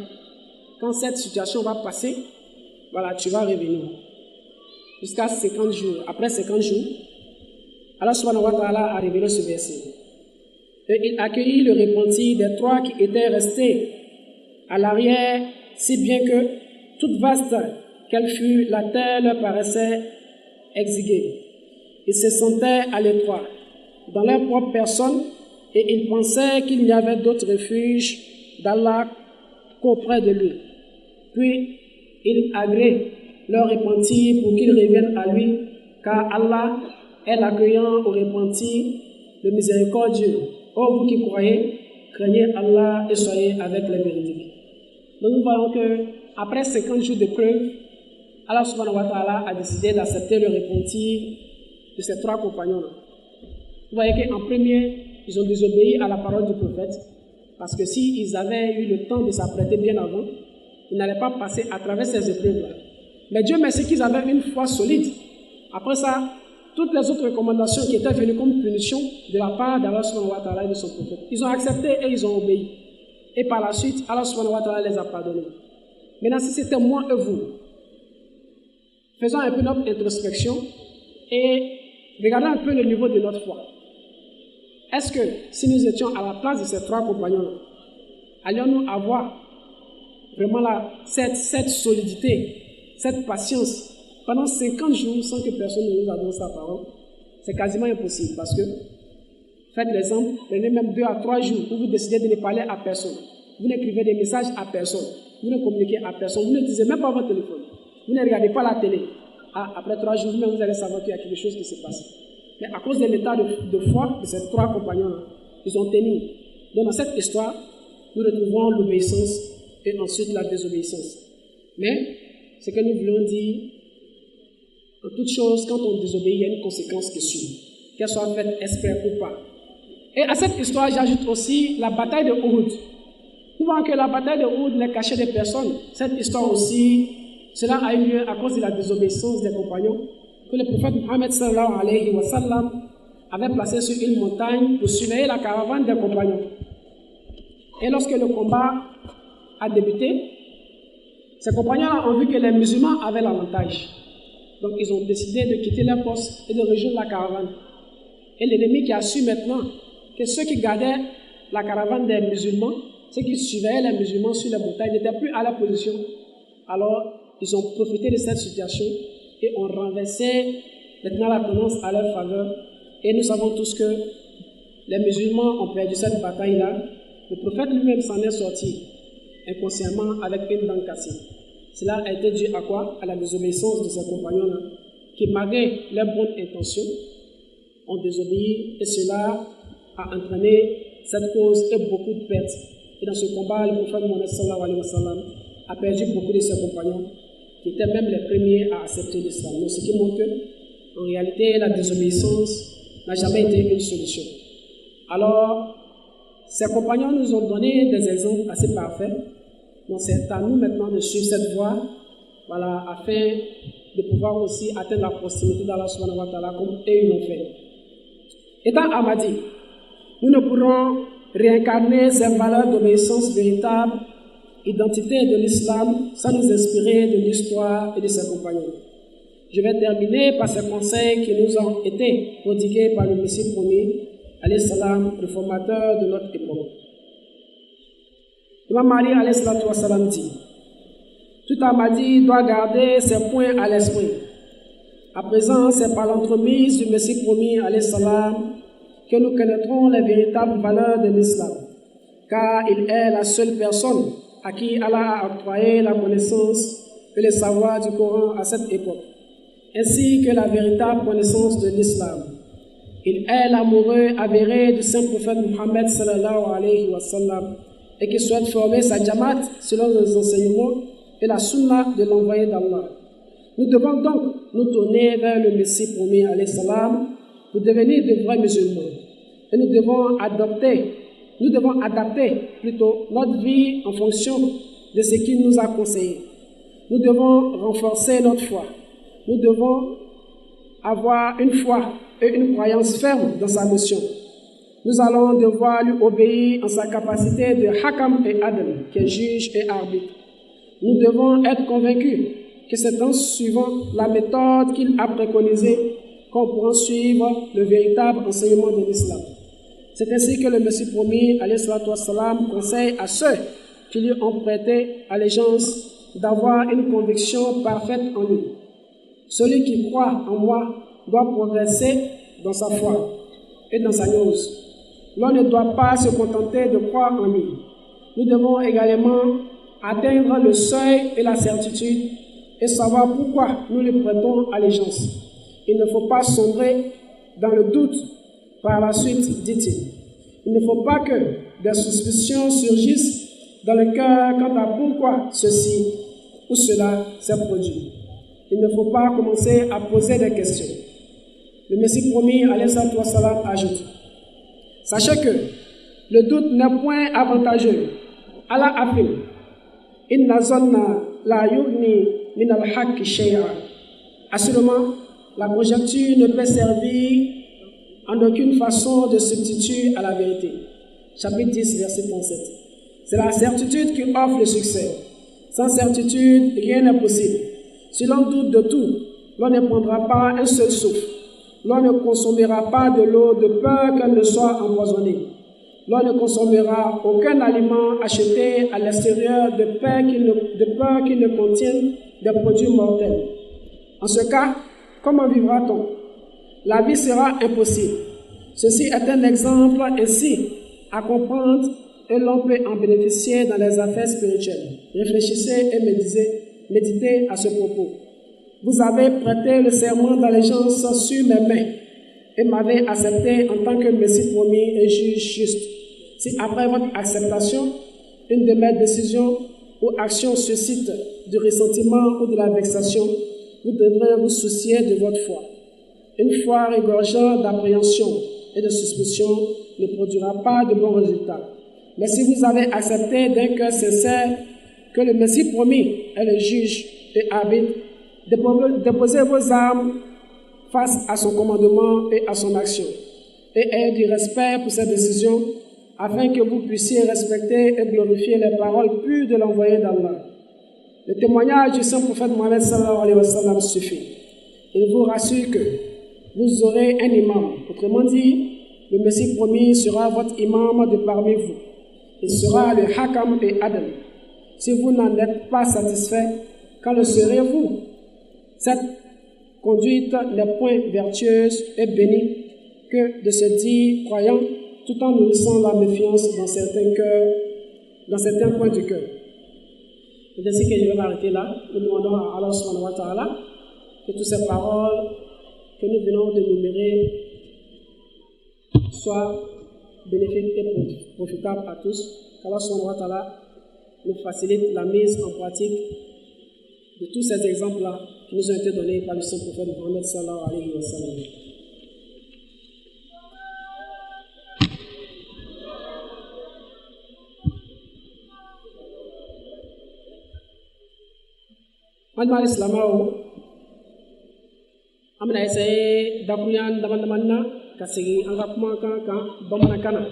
Quand cette situation va passer, voilà, tu vas revenir. Jusqu'à 50 jours. Après 50 jours, Allah subhanahu wa ta'ala a révélé ce verset. Et il accueillit le repenti des 3 qui étaient restés à l'arrière, si bien que toute vaste qu'elle fût, la terre leur paraissait exiguë. Ils se sentaient à l'étroit, dans leur propre personne, et ils pensaient qu'il n'y avait d'autre refuge d'Allah qu'auprès de lui. Puis, il agrée leur repentir pour qu'ils reviennent à lui, car Allah est l'accueillant au repenti, le miséricordieux. Ô vous qui croyez, craignez Allah et soyez avec les véridiques. Donc nous voyons qu'après 50 jours de preuve, Allah subhanahu wa ta'ala a décidé d'accepter le repentir de ces 3 compagnons-là. Vous voyez qu'en premier, ils ont désobéi à la parole du prophète, parce que s'ils avaient eu le temps de s'apprêter bien avant, ils n'allaient pas passer à travers ces épreuves-là. Mais Dieu merci qu'ils avaient une foi solide. Après ça, toutes les autres recommandations qui étaient venues comme punition de la part d'Allah subhanahu wa ta'ala et de son prophète, ils ont accepté et ils ont obéi. Et par la suite, Allah subhanahu wa ta'ala les a pardonnés. Maintenant, si c'était moi et vous, faisons un peu notre introspection et regardons un peu le niveau de notre foi. Est-ce que si nous étions à la place de ces 3 compagnons-là, allions-nous avoir vraiment cette solidité, cette patience pendant 50 jours sans que personne ne nous adresse sa parole? C'est quasiment impossible parce que, faites l'exemple, prenez même 2 à 3 jours où vous décidez de ne parler à personne. Vous n'écrivez des messages à personne. Vous ne communiquez à personne. Vous n'utilisez même pas votre téléphone. Vous ne regardez pas la télé. Après 3 jours, vous allez savoir qu'il y a quelque chose qui se passe. Mais à cause de l'état de foi de ces 3 compagnons-là, ils ont tenu. Donc dans cette histoire, nous retrouvons l'obéissance et ensuite la désobéissance. Mais ce que nous voulons dire, en toute chose, quand on désobéit, il y a une conséquence qui suit, qu'elle soit faite exprès ou pas. Et à cette histoire, j'ajoute aussi la bataille de Uhud. Nous voyons que la bataille de Uhud n'est cachée de personne. Cette histoire aussi, cela a eu lieu à cause de la désobéissance des compagnons, que le prophète Mohammed sallallahu alayhi wa sallam avait placé sur une montagne pour surveiller la caravane des compagnons. Et lorsque le combat a débuté, ces compagnons ont vu que les musulmans avaient l'avantage. Donc ils ont décidé de quitter leur poste et de rejoindre la caravane. Et l'ennemi qui a su maintenant que ceux qui gardaient la caravane des musulmans, ceux qui surveillaient les musulmans sur les montagnes, n'étaient plus à la position. Alors ils ont profité de cette situation et ont renversé maintenant la tendance à leur faveur. Et nous savons tous que les musulmans ont perdu cette bataille-là. Le prophète lui-même s'en est sorti inconsciemment avec une dent cassée. Cela a été dû à quoi? À la désobéissance de ses compagnons-là, qui malgré leurs bonnes intentions, ont désobéi et cela a entraîné cette cause et beaucoup de pertes. Et dans ce combat, le prophète Mohammed sallallahu alayhi wa sallam a perdu beaucoup de ses compagnons, qui étaient même les premiers à accepter l'islam. Donc, ce qui montre qu'en réalité, la désobéissance n'a jamais été une solution. Alors, ces compagnons nous ont donné des exemples assez parfaits. Donc, c'est à nous maintenant de suivre cette voie, voilà, afin de pouvoir aussi atteindre la proximité d'Allah subhanahu wa ta'ala comme eux ils l'ont fait. Étant Ahmadi, nous ne pourrons réincarner ces valeurs d'obéissance véritable, identité de l'islam, sans nous inspirer de l'histoire et de ses compagnons. Je vais terminer par ces conseils qui nous ont été prodigués par le Messie premier, alayhi salam, le formateur de notre époque. Imam Ali alayhi salatu wa salam dit: tout Ahmadi doit garder ses points à l'esprit. À présent, c'est par l'entremise du Messie promis alayhi salam que nous connaîtrons les véritables valeurs de l'islam, car il est la seule personne à qui Allah a octroyé la connaissance et le savoir du Coran à cette époque, ainsi que la véritable connaissance de l'islam. Il est l'amoureux avéré du saint prophète Mohammed sallallahu alayhi wa sallam et qui souhaite former sa jamaat selon les enseignements et la sunna de l'envoyé d'Allah. Nous devons donc nous tourner vers le Messie promis alayhi salam pour devenir de vrais musulmans. Et nous devons adapter plutôt notre vie en fonction de ce qu'il nous a conseillé. Nous devons renforcer notre foi. Nous devons avoir une foi et une croyance ferme dans sa mission. Nous allons devoir lui obéir en sa capacité de Hakam et Adl, qui est juge et arbitre. Nous devons être convaincus que c'est en suivant la méthode qu'il a préconisée qu'on pourra suivre le véritable enseignement de l'islam. C'est ainsi que le Messie promis, alayhi salatu wassalam, conseille à ceux qui lui ont prêté allégeance d'avoir une conviction parfaite en lui. Celui qui croit en moi doit progresser dans sa foi et dans sa gnose. L'on ne doit pas se contenter de croire en lui. Nous devons également atteindre le seuil et la certitude et savoir pourquoi nous lui prêtons allégeance. Il ne faut pas sombrer dans le doute par la suite, dit-il. Il ne faut pas que des suspicions surgissent dans le cœur quant à pourquoi ceci ou cela s'est produit. Il ne faut pas commencer à poser des questions. Le Messie promis, alayhi salatu wassalam, ajoute: sachez que le doute n'est point avantageux. Allah affirme: Inna zanna la yughni min al-haqq shay'a. Assurément, la conjecture ne peut servir en aucune façon de substitut à la vérité. Chapitre 10, verset 37. C'est la certitude qui offre le succès. Sans certitude, rien n'est possible. Si l'on doute de tout, l'on ne prendra pas un seul souffle. L'on ne consommera pas de l'eau de peur qu'elle ne soit empoisonnée. L'on ne consommera aucun aliment acheté à l'extérieur de peur qu'il ne contienne des produits mortels. En ce cas, comment vivra-t-on? La vie sera impossible. Ceci est un exemple ainsi à comprendre et l'on peut en bénéficier dans les affaires spirituelles. Réfléchissez et méditez à ce propos. Vous avez prêté le serment d'allégeance sur mes mains et m'avez accepté en tant que Messie promis et juge juste. Si après votre acceptation, une de mes décisions ou actions suscite du ressentiment ou de la vexation, vous devrez vous soucier de votre foi. Une foi regorgeant d'appréhension et de suspicion ne produira pas de bons résultats. Mais si vous avez accepté d'un cœur sincère que le Messie promis est le juge et arbitre, déposez vos armes face à son commandement et à son action, et ayez du respect pour cette décision, afin que vous puissiez respecter et glorifier les paroles pures de l'envoyé d'Allah. Le témoignage du saint prophète Mohammed sallallahu alayhi wa sallam suffit. Il vous rassure que vous aurez un imam. Autrement dit, le Messie promis sera votre imam de parmi vous. Il sera le Hakam et Adl. Si vous n'en êtes pas satisfait, quand le serez-vous? Cette conduite n'est point vertueuse et bénie que de se dire croyant tout en nourrissant la méfiance dans certains cœurs, dans certains coins du cœur. C'est ainsi que je vais m'arrêter là. Nous demandons à Allah subhanahu wa ta'ala que toutes ces paroles que nous venons de numérer soient bénéfiques et profitables à tous. Qu'Allah subhanahu wa ta'ala nous facilite la mise en pratique de tous ces exemples-là qui nous ont été donnés par le saint prophète Mohammed sallallahu alayhi wa sallam. Malma Islamao amna essayer dakuyan daman na kasi ang kuma ka bamana kana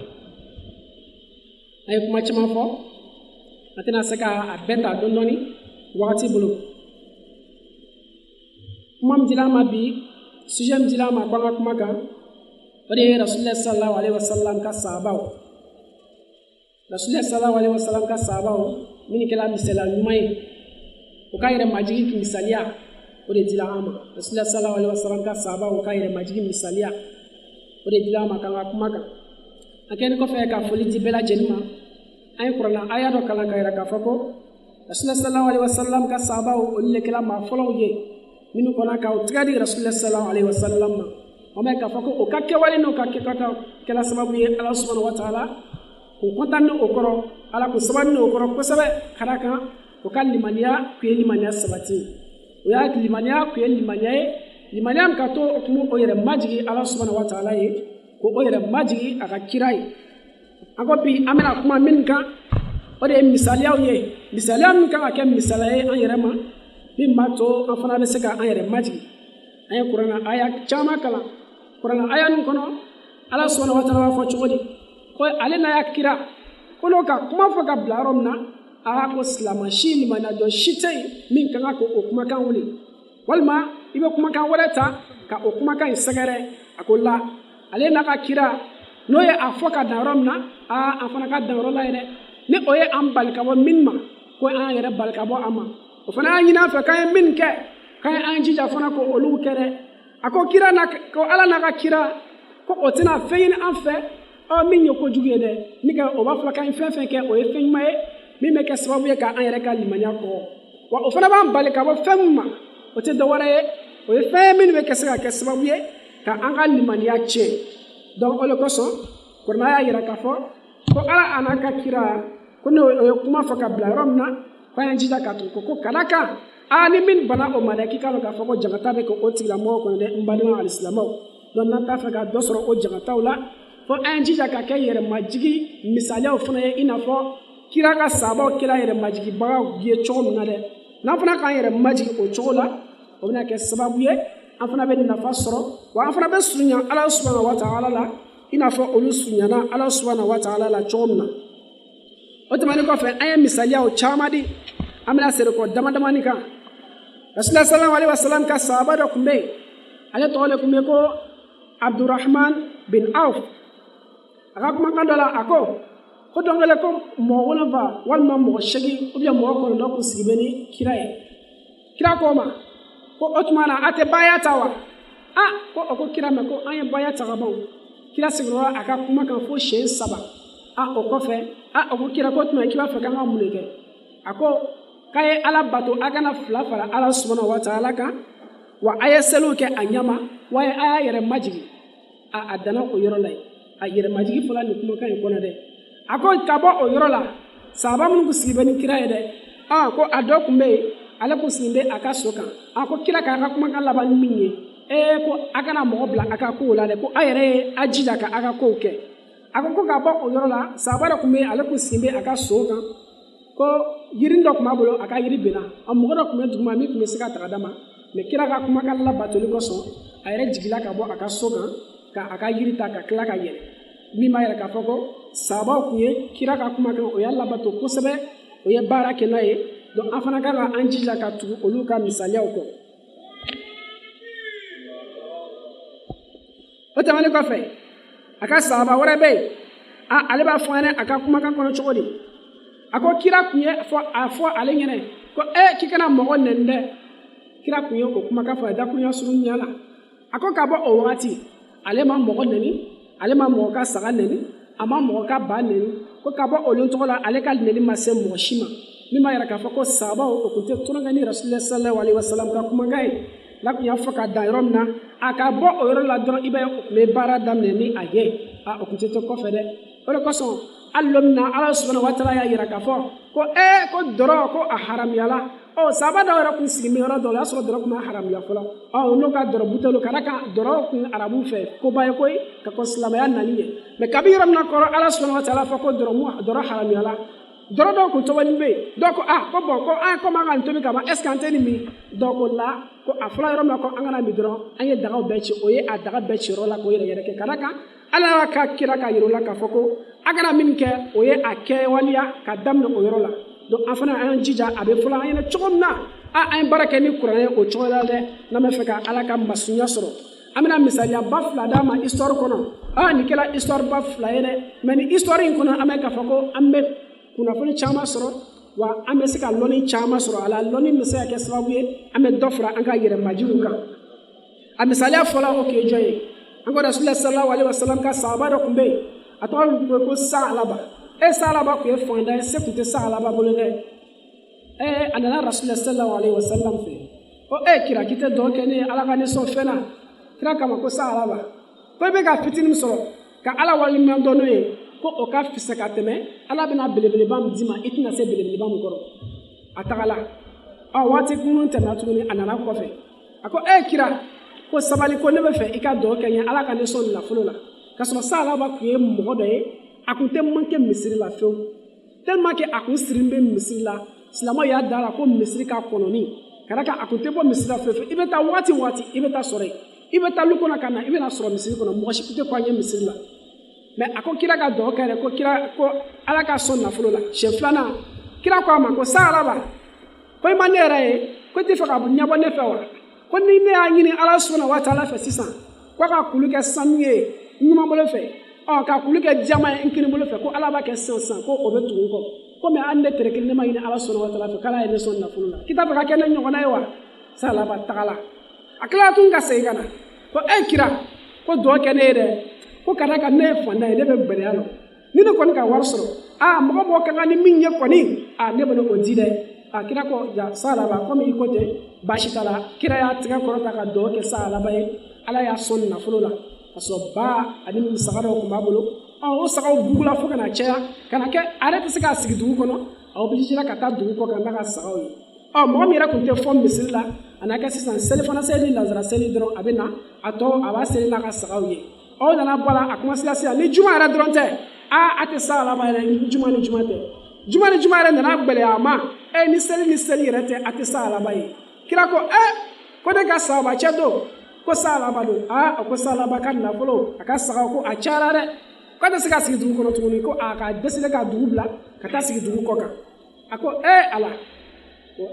ay kuma chama fo atina saka abeta dondoni wakati bulu kumam dilama bi sujem dilama kwanga kuma ka ode rasulullah sallallahu alaihi wasallam ka sahabaw rasulullah sallallahu alaihi wasallam ka sahabaw min kala misala nyumai ukayire majigi misalia ode dilama rasulullah sallallahu alaihi wasallam ka sahabaw ukayire majigi misalia ode dilama kanga kuma ka aken ko fe ka foli dibela jenma ay qur'an aya do kala kayra ka fako rasulullah sallallahu alaihi wasallam ka sahabaw olle kala ma folo ye minu kona ka utgadi rasulullah sallallahu alaihi wasallam o me ka fako o kakke wali no kakke kata kala sababu ye Allah subhanahu wa ta'ala ko kontanno o koro ala ko sabanno o koro ko sabe karaka o kan limaniya ku limaniya sabati o ya limaniya ku limaniya am ka to okumu o yere majigi Allah subhanahu wa ta'ala ye ko o yere majigi aka kirai agopi amena kuma min ka o de misaliya ye misaliya min ka ake misalaye an yere ma min ma to an fana be se ka an yere majigi ay qur'ana aya chama kala qur'ana aya nun kono ala subhanahu wa ta'ala fo chogodi ko ale na ya kira ko no ka kuma fo ka blarom na a ko slama shili mana do shitei min kan ko o kuma kan wuli walma ibe kuma kan warata ka o kuma kan sagare akolla ale na ka kira no ye afo ka darom na a afana ka daro la ene ne o ye am balka bo minma ko an yere balka bo ama o fana nyina fa kan min ke kan an jija fana ko olu kere ako kira na ko ala na ka kira ko o tina feyin an fe o min yo ko juge de ni ka o ba fla kan fe fe ke o ye feyin mai mi me ke sababu ye ka an yere ka limanya ko wa o fana ba balka bo femma o te do wara o ye fe min me ke sababu ye ka an ka limanya che donc ole ko so ko na ya yira ka fo ko ala anaka kira ko no o kuma fa ka bla romna ko en jija ka to ko kalaka ani min bana o malaki ka ka fo ko jagata be ko o tila mo ko de mbadima al islamo don na ta fa ka do soro o jagata wala fo en jija ka ke yere majigi misaliya o fana ye ina fo kira ka sabo kila yere majigi ba ye chom na de na fana ka yere majigi o chola o na ke sababu ye an fana be nafa soro wa an fana be sunya ala subhanahu wa ta'ala la ina fo olu sunyana ala subhanahu wa ta'ala la chomna o tamani ko fe ay misaliya o chamadi amina sere ko dama ni ka rasulullah sallallahu alaihi wasallam ka sahaba da kumbe ale tole kumbe ko abdurrahman bin auf aka kuma kan dala ako ko dongale ko mo wala va wal ma mo shegi ou bien mo ko ndo ko sigibeni kira ko ma ko otmana ate baya tawa ko kira me ko anye baya tawa bon kira sigro aka kuma kan fo shen saba o ko fe o ko kira ko tuma kiba fa kan amunike ako kay ala bato agana fla fara ala subhanahu wa ta'ala ka wa ayaselu ke anyama wa aya yere majigi adana o yoro lay a yere majigi fala ni kuma kan ko na de ako kabo o yoro la saba mun ko sibani kira de ko ado kumbe ala ko sinde aka soka ako kira ka kuma kan laban minye ko agana mo bla aka ko la de ko ayere ajija ka aka ko ke ako ko kabo o yoro la saba da kumbe ala ko sinde aka soka ko yirin dɔ kuma bolo a ka yiri bena a mɔgɔ dɔ kun bɛ duguma min kun bɛ se ka taga dama mɛ kira ka kuma ka labatoli kosɔn a yɛrɛ jigila ka bɔ a ka so kan ka a ka yiri ta ka tila ka yɛlɛ min b'a yɛrɛ k'a fɔ ko sabaw kun ye kira ka kuma kan o y'a labato kosɛbɛ o ye baara kɛ n'a ye donc an fana kan ka an jija ka tugu olu ka misaliyaw kɔ o tɛmɛnen kɔfɛ a ka sahaba wɛrɛ bɛ yen ale b'a fɔ an ɲɛna a ka kumakan kɔnɔ cogo di ako kira kun ye fɔ ale ɲɛnɛ ko k'i kana mɔgɔ nɛni dɛ kira kun ye o kumakan fɔ a dakurunya surun ɲɛ la a ko ka bɔ o wagati ale ma mɔgɔ nɛni ale ma mɔgɔ ka saga nɛni a ma mɔgɔ ka ba nɛni ko ka bɔ olu tɔgɔ la ale ka nɛni ma se mɔgɔ si ma min b'a yɛrɛ k'a fɔ ko sahabaw o kun tɛ tulonkɛ ni rasulillah sallallahu alaihi wasallam ka kumakan ye la kun y'a fɔ ka dan yɔrɔ min na a ka bɔ o yɔrɔ la dɔrɔn i bɛ o kun bɛ baara daminɛ ni a ye o kun tɛ to kɔfɛ dɛ o de kosɔn alomna ala subhanahu wa ta'ala ya yira ka fɔ ko ko dɔrɔ ko a haramiyala sahaba dɔw yɛrɛ kun sigilen bɛ yɔrɔ dɔ la o y'a sɔrɔ dɔrɔ kun ma haramiya fɔlɔ n'o ka dɔrɔ butelu ka da kan dɔrɔ kun arabu fɛ koba ye koyi ka kɔn silamɛya nali ye mɛ kabi yɔrɔ min na kɔrɔ ala subhanahu wa ta'ala fɔ ko dɔrɔ haramiyala dɔrɔ dɔw kun tɔgɔli bɛ yen dɔw ko ko bɔn ko komi an ka nin tobi ka ban est ce que an tɛ nin min dɔw ko la ko a fɔlɔ yɔrɔ min na ko an kana min dɔrɔn an ye dagaw bɛɛ ci o ye a daga bɛɛ ci yɔrɔ la k'o yɛrɛ yɛrɛ kɛ ka da kan ala y'a ka kira ka yir'u la k'a fɔ ko a kana min kɛ o ye a kɛwaleya ka daminɛ o yɔrɔ la donc an fana an jija a bɛ fɔlɔ an ɲɛna cogo min na an ye baara kɛ ni kuranɛ o cogo la dɛ n'an bɛ fɛ ka ala ka masunya sɔrɔ an bɛna misaliya ba fila d'a ma histoire kɔnɔ nin kɛra histoire ba fila ye dɛ mɛ nin histoire in kɔnɔ an bɛ k'a fɔ ko an bɛ kunnafoni caman sɔrɔ wa an bɛ se ka lɔnni caman sɔrɔ a la lɔnni bɛ se ka kɛ sababu ye an bɛ dɔ fara an ka yɛrɛmajiw kan a misaliya fɔlɔ o k'e jɔn ye an ko rasulillah sallallahu alaihi wasallam ka sahaba dɔ kun bɛ yen a tɔgɔ tun bɛ ko Sa'alaba Sa'alaba kun ye fanda ye se kun tɛ Sa'alaba bolo dɛ a nana rasulillah sallallahu alaihi wasallam fɛ ko kira k'i tɛ dɔn kɛ ne ye ala ka nisɔn fɛn na kira kama ko Sa'alaba ko i bɛ ka fitinin sɔrɔ ka ala waleɲuman dɔn n'o ye ko o ka fisa ka tɛmɛ ala bɛna belebeleba min d'i ma i tɛna se belebeleba min kɔrɔ a tagala waati kunun tɛmɛna tuguni a nana kɔfɛ a ko kira ko sabali ko ne bɛ fɛ i ka dɔn kɛ n ye ala ka nisɔn nafolo la ka sɔrɔ Sa'alaba kun ye mɔgɔ dɔ ye a kun tɛ manqué misiri la fewu tellement que a kun sirin bɛ misiri la silamɛw y'a da la ko misiri ka kɔnɔni ka da kan a kun tɛ bɔ misiri la fewu i bɛ taa waati i bɛ taa sɔrɔ yen i bɛ taa lu kɔnɔ ka na i bɛna sɔrɔ misiri kɔnɔ mɔgɔ si tɛ ko an ye misiri la mais a ko kira ka dugawu kɛ dɛ ko ala ka sɔn nafolo la siɲɛ filanan kira ko a ma ko saharaba ko i ma ne yɛrɛ ye ko i tɛ fɛ ka ɲɛbɔ ne fɛ wa ko ni ne y'a ɲini ala subahana wa taala fɛ sisan ko a ka kulu kɛ sanu ye ɲuman bolo fɛ ka kulu kɛ jama ye n kini bolo fɛ ko ala b'a kɛ sisan ko o bɛ tugu n kɔ ko mais an ne tere kelen ne ma ɲini ala subahana wa taala fɛ k'ala ye ne sɔn nafolo la k'i t'a fɛ ka kɛ ne ɲɔgɔnna ye wa saharaba tagala a tilala tun ka segin ka na ko kira ko dugawu kɛ ne ye dɛ ko ka da kan ne ye fanda ye ne bɛ bɛrɛya la ni ne kɔni ka wari sɔrɔ mɔgɔ mɔgɔ ka kan ni min ye kɔni ne bɛ o di dɛ kira ko ja saharaba komi i ko ten baasi t'a la kira y'a tigɛ kɔrɔta ka dugawu kɛ saharaba ye ala y'a sɔn nafolo la ka sɔrɔ ba ani saga dɔw tun b'a bolo o sagaw bugula fo ka na caya ka na kɛ a yɛrɛ tɛ se k'a sigi dugu kɔnɔ a obilisera ka taa dugu kɔ ka n'a ka sagaw ye mɔgɔ min yɛrɛ tun tɛ fɔ misiri la a n'a kɛ sisan selifana seli lazara seli dɔrɔn a bɛ na a tɔ a b'a seli n'a ka sagaw ye aw nana bɔ la a commencera sisan ni juma yɛrɛ dɔrɔn tɛ a tɛ sa laban yɛrɛ ni juma tɛ juma ni juma yɛrɛ nana gbɛlɛya a ma ni seli yɛrɛ tɛ a tɛ sa laban ye kira ko ko ne ka sababacɛ don ko sa laban don a ko sa laban ka nafolo a ka sagaw ko a cayara dɛ ko a tɛ se ka sigi dugu kɔnɔ tuguni ko a ka dɛsɛ ka dugu bila ka taa sigi dugu kɔ kan a ko ala ko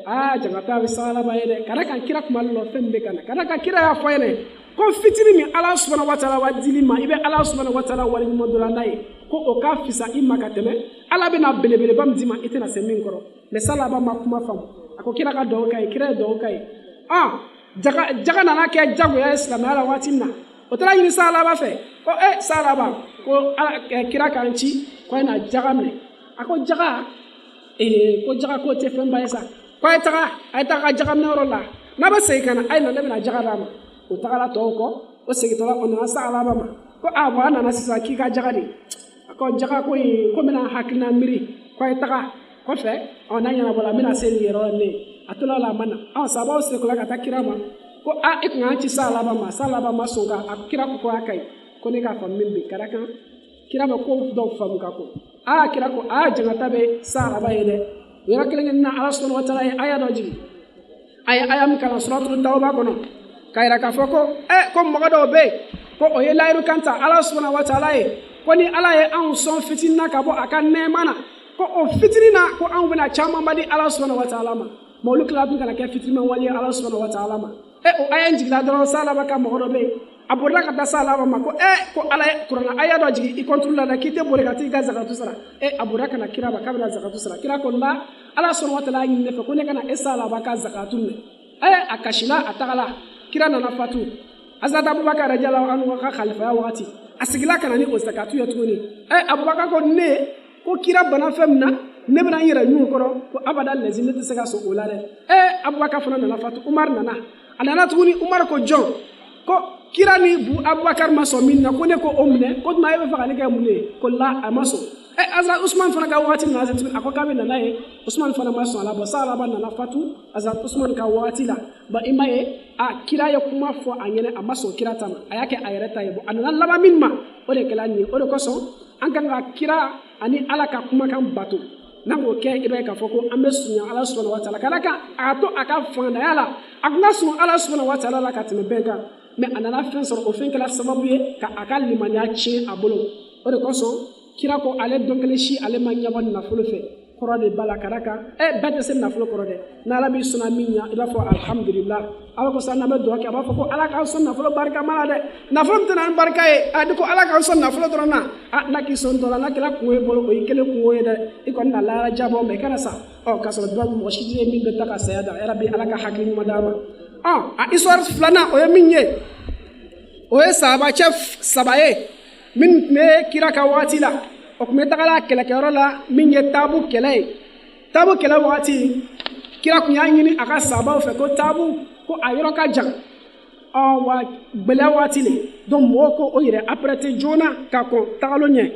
jangata bɛ sa laban ye dɛ ka da kan kira kuma la fɛn min bɛ ka na ka da kan kira y'a fɔ ye dɛ ko fitiri min ala subahana wa taala wa dili ma i bɛ ala subahana wa taala wale ɲuman dɔ la n'a ye ko o ka fisa i ma ka tɛmɛ ala bɛna belebeleba min d'i ma i tɛna se min kɔrɔ mais salaba ma kuma faamu a ko kira ka dugawu k'a ye kira ye dugawu k'a ye jaga nana kɛ jagoya ye silamɛya la waati min na o taara ɲini salaba fɛ ko salaba ko kira k'an ci ko a ye na jaga minɛ a ko jaga k'o tɛ fɛnba ye sa ko a ye taga ka jaga minɛ yɔrɔ la n'a bɛ segin ka na a ye na ne bɛna jaga d'a ma o tagala tɔw kɔ o segintɔla o nana sa alaba ma ko a nana sisan k'i ka jaga de a ko jaga ko bɛna hakilina miiri ko a ye taga kɔfɛ n'a ɲɛnabɔla n bɛna se nin yɔrɔ la ne a tola la a ma na sababu sekola ka taa kira ma ko e kun k'an ci sa alaba ma sɔn ka kira ko a ka ɲi ko ne ka faamu min bɛ ka da kan kira bɛ ko dɔw faamu ka ko kira ko jangata bɛ sa alaba ye dɛ o yɔrɔ kelen na ala subahana wa taala ye aya dɔ jigin a ye aya min kalan suratul tawba kɔnɔ ka yira k'a fɔ ko mɔgɔ dɔw bɛ yen ko o ye layiru kan ta ala subahana wa taala ye ko ni ala ye anw sɔn fitinin na ka bɔ a ka nɛɛma na ko o fitinin na ko anw bɛna camanba di ala subahana wa taala ma mais olu tila tun kana kɛ fitinin wale ye ala subahana wa taala ma o aya in jigila dɔrɔn salaba ka mɔgɔ dɔ bɛ yen a bolila ka taa salaba ma ko ala ye kuranna aya dɔ jigin i kɔntulu la dɛ k'i tɛ boli ka t'i ka zakatu sara a bolila ka na kira ma k'a bɛna zakatu sara kira ko la ala subahana wa taala y'a ɲini ne fɛ ko ne kana salaba ka zakatu minɛ a kasila a tagala kira nana fatu azata abubakar radiyallahu anhu ka khalifaya wagati a sigila kana ni o zakatu ye tuguni abubakar ko ne ko kira bana fɛn min na ne bɛna n yɛrɛ ɲun kɔrɔ ko abada lɛzi ne tɛ se ka sɔn o la dɛ abubakar fana nana fatu umar nana a nana tuguni umar ko jɔn ko kira ni abubakar ma sɔn min na ko ne ko o minɛ ko tuma e bɛ fɛ ka ne kɛ mun ye ko la a ma sɔn azat usman fana ka wagati nana se a ko k'a bɛ nana ye usman fana ma sɔn a la bɔn sa alaba nana fatu azat usman ka wagati la ba i ma ye kira ye kuma fɔ a ɲɛnɛ a ma sɔn kira ta ma a y'a kɛ a yɛrɛ ta ye bɔn a nana laban min ma o de kɛla nin ye o de kosɔn an kan ka kira ani ala ka kumakan bato n'an k'o kɛ i b'a ye k'a fɔ ko an bɛ surunya ala subahana wa taala ka da kan a ka to a ka fangaya la a tun ka surun ala subahana wa taala la ka tɛmɛ bɛɛ kan mais a nana fɛn sɔrɔ o fɛn kɛla sababu ye ka a ka limaniya tiɲɛ a bolo o de kosɔn kira ko ale dɔn kelen si ale ma ɲɛbɔ nafolo fɛ kɔrɔ de b'a la ka da kan bɛɛ tɛ se nafolo kɔrɔ dɛ n'ala b'i sɔnna min ɲa i b'a fɔ alhamdulillah ala ko sisan n'an bɛ dugawu kɛ a b'a fɔ ko ala k'an sɔn nafolo barika ma la dɛ nafolo min tɛ na ni barika ye ni ko ala k'an sɔn nafolo dɔrɔn na n'a k'i sɔn dɔ la n'a kɛra kungo ye bolo o y'i kelen kungo ye dɛ i kɔni na lahara jabɔ mais i kana sa k'a sɔrɔ duwawu mɔgɔ si tɛ min bɛ ta ka saya da yarabi ala ka hakili ɲuman d'a ma a histoire filanan o ye min ye o ye sahabacɛ 3 ye min tun bɛ kira ka waati la o tun bɛ tagala kɛlɛkɛyɔrɔ la min ye taabu kɛlɛ ye taabu kɛlɛ wagati kira tun y'a ɲini a ka sahabaw fɛ ko taabu ko a yɔrɔ ka jan wa gbɛlɛya waati le donc mɔgɔw ko o yɛrɛ apprêter joona ka kɔn tagalo ɲɛ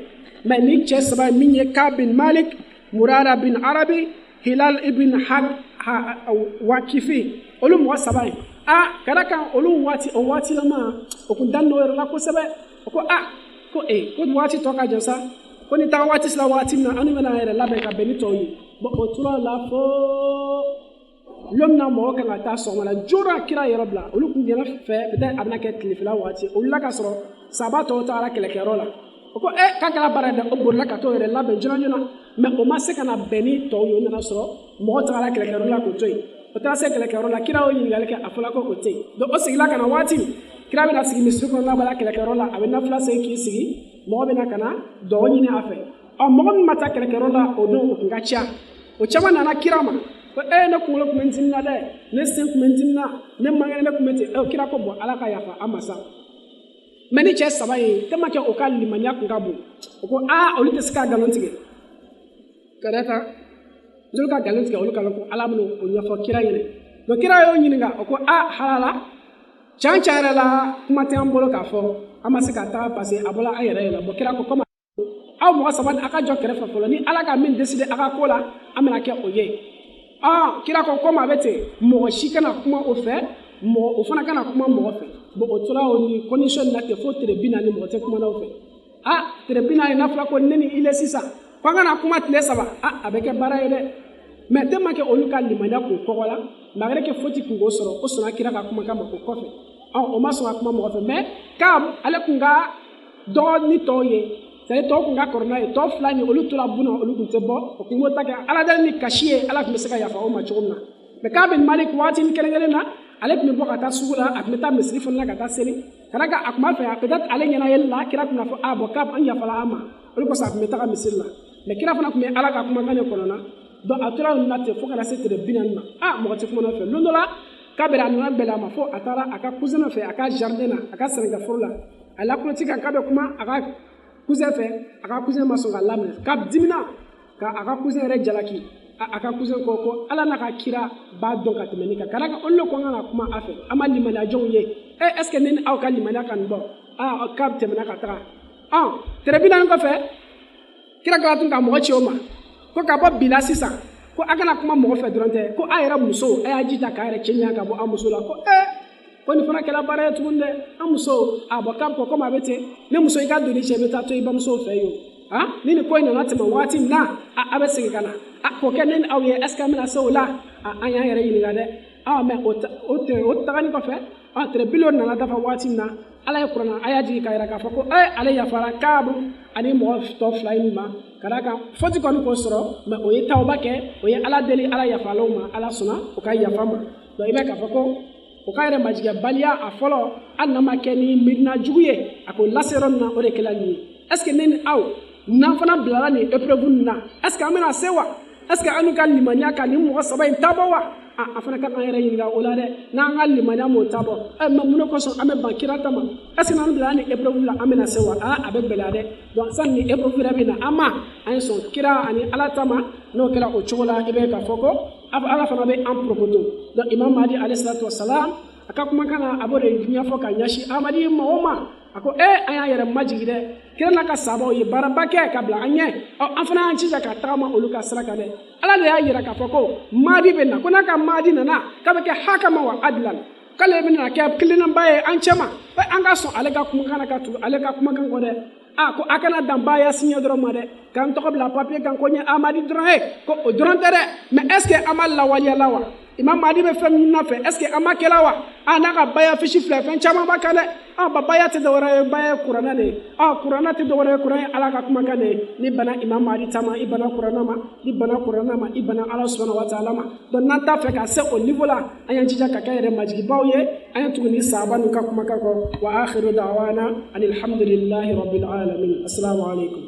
mais ni cɛ 3 ye min ye Kab bin Malik Murara bin Arabi Hilal ibn Wakifi olu mɔgɔ 3 ye ka da kan olu waati o waati lama o tun dalen don o yɛrɛ la kosɛbɛ o ko ko waati tɔ ka jan sa ko ni taa waati sera waati min na an bɛna yɛrɛ labɛn ka bɛn ni tɔw ye bon o tora la fo l'homme n'a mort quand la tasse son la jura kira yerobla olu kun gena fait peut-être abna ke tilifila wati olu la ka soro sabato ta ala kele kerola ko ka kala barada o borla ka to yere la be jona jona mais o ma se kana beni to yo na soro mo ta ala kele kerola ko toy o ta se kele kerola kira o yin galke afala ko te do o sigila kana wati kira be na sigi misri ko na bala kele kerola abena fla se ki sigi mo be na kana do yin afe o mo mata kele kerola o do ngacha o chama na kirama ko na kulo kumentimna de ne sen kumentimna ne mangane ne kumete kira ko bo ala ka yafa amasa mani che sabai te ma ke o kali manya ko gabu ko oli te ska galontige kadata jul ka galontige olu kala ko ala mun o nyafa kira yene do kira yo nyinga ko halala chanchara la kuma te ambolo ka fo amase ka ta passer abola ayere la bo kira ko koma aw mo saban aka jo kere fa folo ni ala ka min décider aka kola amena ke oye kira ko koma bete mo shikana kuma o fe mo o fana kana kuma mo fe bo o tora o ni condition na te fo tere bina ni mo te kuma na o fe tere bina ni nafla ko neni ile sisa ko ngana kuma tile saba abeke bara yede mais te make olu ka limanya ko kokola magare ke foti ko soro o sona kira ka kuma kama ko kofe o ma so kuma mo fe mais kam ale kunga do ni toye c'est to kunga corona e to flani olu tora buna olu kunte bo o kungo taka ala dal ni kashiye ala kuma seka yafa o ma chomna mais ka ben malik wati ni kelengele na ale kuma bo kata sugula akmeta misri fonna kata seli kanaka akma fa peut-être ale nyana yella kira kuna fo abo kap an yafa la ama olu ko sa akmeta ka misri la mais kira fana kuma ala ka kuma kane korona do atura na te fo kana setere binanna mo te kuma na fe londola ka bera na bela ma fo atara aka kuzena fe aka jardina aka senga forla ala politique ka be kuma aka cousin fait aka cousin ma songa lamne kap dimina ka aka cousin re jalaki aka cousin ko ala na ka kira ba don ka temeni ka karaka onlo ko ngana kuma afe ama limana jonye est ce que nen aw ka limana kan bo kap temena ka tra trebina ko fe kira ka tun ka mo chioma ko ka ba bilasisa ko aka na kuma mo fe dronte ko ayra muso ayajita ka re chenya ka bo amuso la ko ko ni fana kala bare tunde amuso abakam ko koma bete ne muso iga do ni chebe tato iba muso fe yo nini ko ina natima wati na abese kana ko kenen awye eska mena so la anya yere yini gade me o tagani ko fe entre bilon na dafa wati na ala yakurana ayaji kayra ka fako ala ya fara kabu ani mo to flying ma karaka foti ko ko soro me o yeta obake o ye ala deli ala ya faloma ala suna o kay ya fama do ibe ka fako o kayre majiga balia a folo annama keni midna juguye ako laseron na o de kelani est ce que nen aw na fana blala ni épreuve na est ce que amena sewa est ce que anu kan limania kan ni mo sabay tabawa afana kan ayre yinga ola de na ngal limania mo tabo ma muno ko so ame bankira tama est ce que nan blala ni épreuve la amena sewa abe belade donc san ni épreuve rabina ama an son kira ani ala tama no kala o chola ibe ka foko ala fana be en propoto donc imam Mahdi alayhi salatu wassalam aka kuma kana abore dunya foka nyashi amadi maoma ako aya yere majigide kira ka sabo ye barabake ka bla anye afana anchi ka tama oluka saraka de ala le ayira ka foko Mahdi be na kuna ka Mahdi na ka be ke hakama wa adlan kale be na ke kilina baye anchema an ga so ale ka kuma kana ka tu ale ka kuma kan gode ko akana dambaya signé doro ma de kan to la papier kan ko nya Amadi dron ko o dron tere mais est ce que amal la wali lawa imam Mahdi be fam na fe est ce que amakelawa na ka baya fishi fle fen chama ba kale ba baya te dawara baya qur'ana ne qur'ana te dawara qur'an ala ka kuma kane ni bana imam Mahdi tama ibana qur'ana ma ni bana qur'ana ma ibana Allah subhanahu wa ta'ala ma don nan ta fe ka se au niveau la ayan jija ka kayre majigi bawye ayan tuguni sahaba nu ka kuma ka ko wa akhiru da'wana alhamdulillahi rabbil alamin assalamu alaikum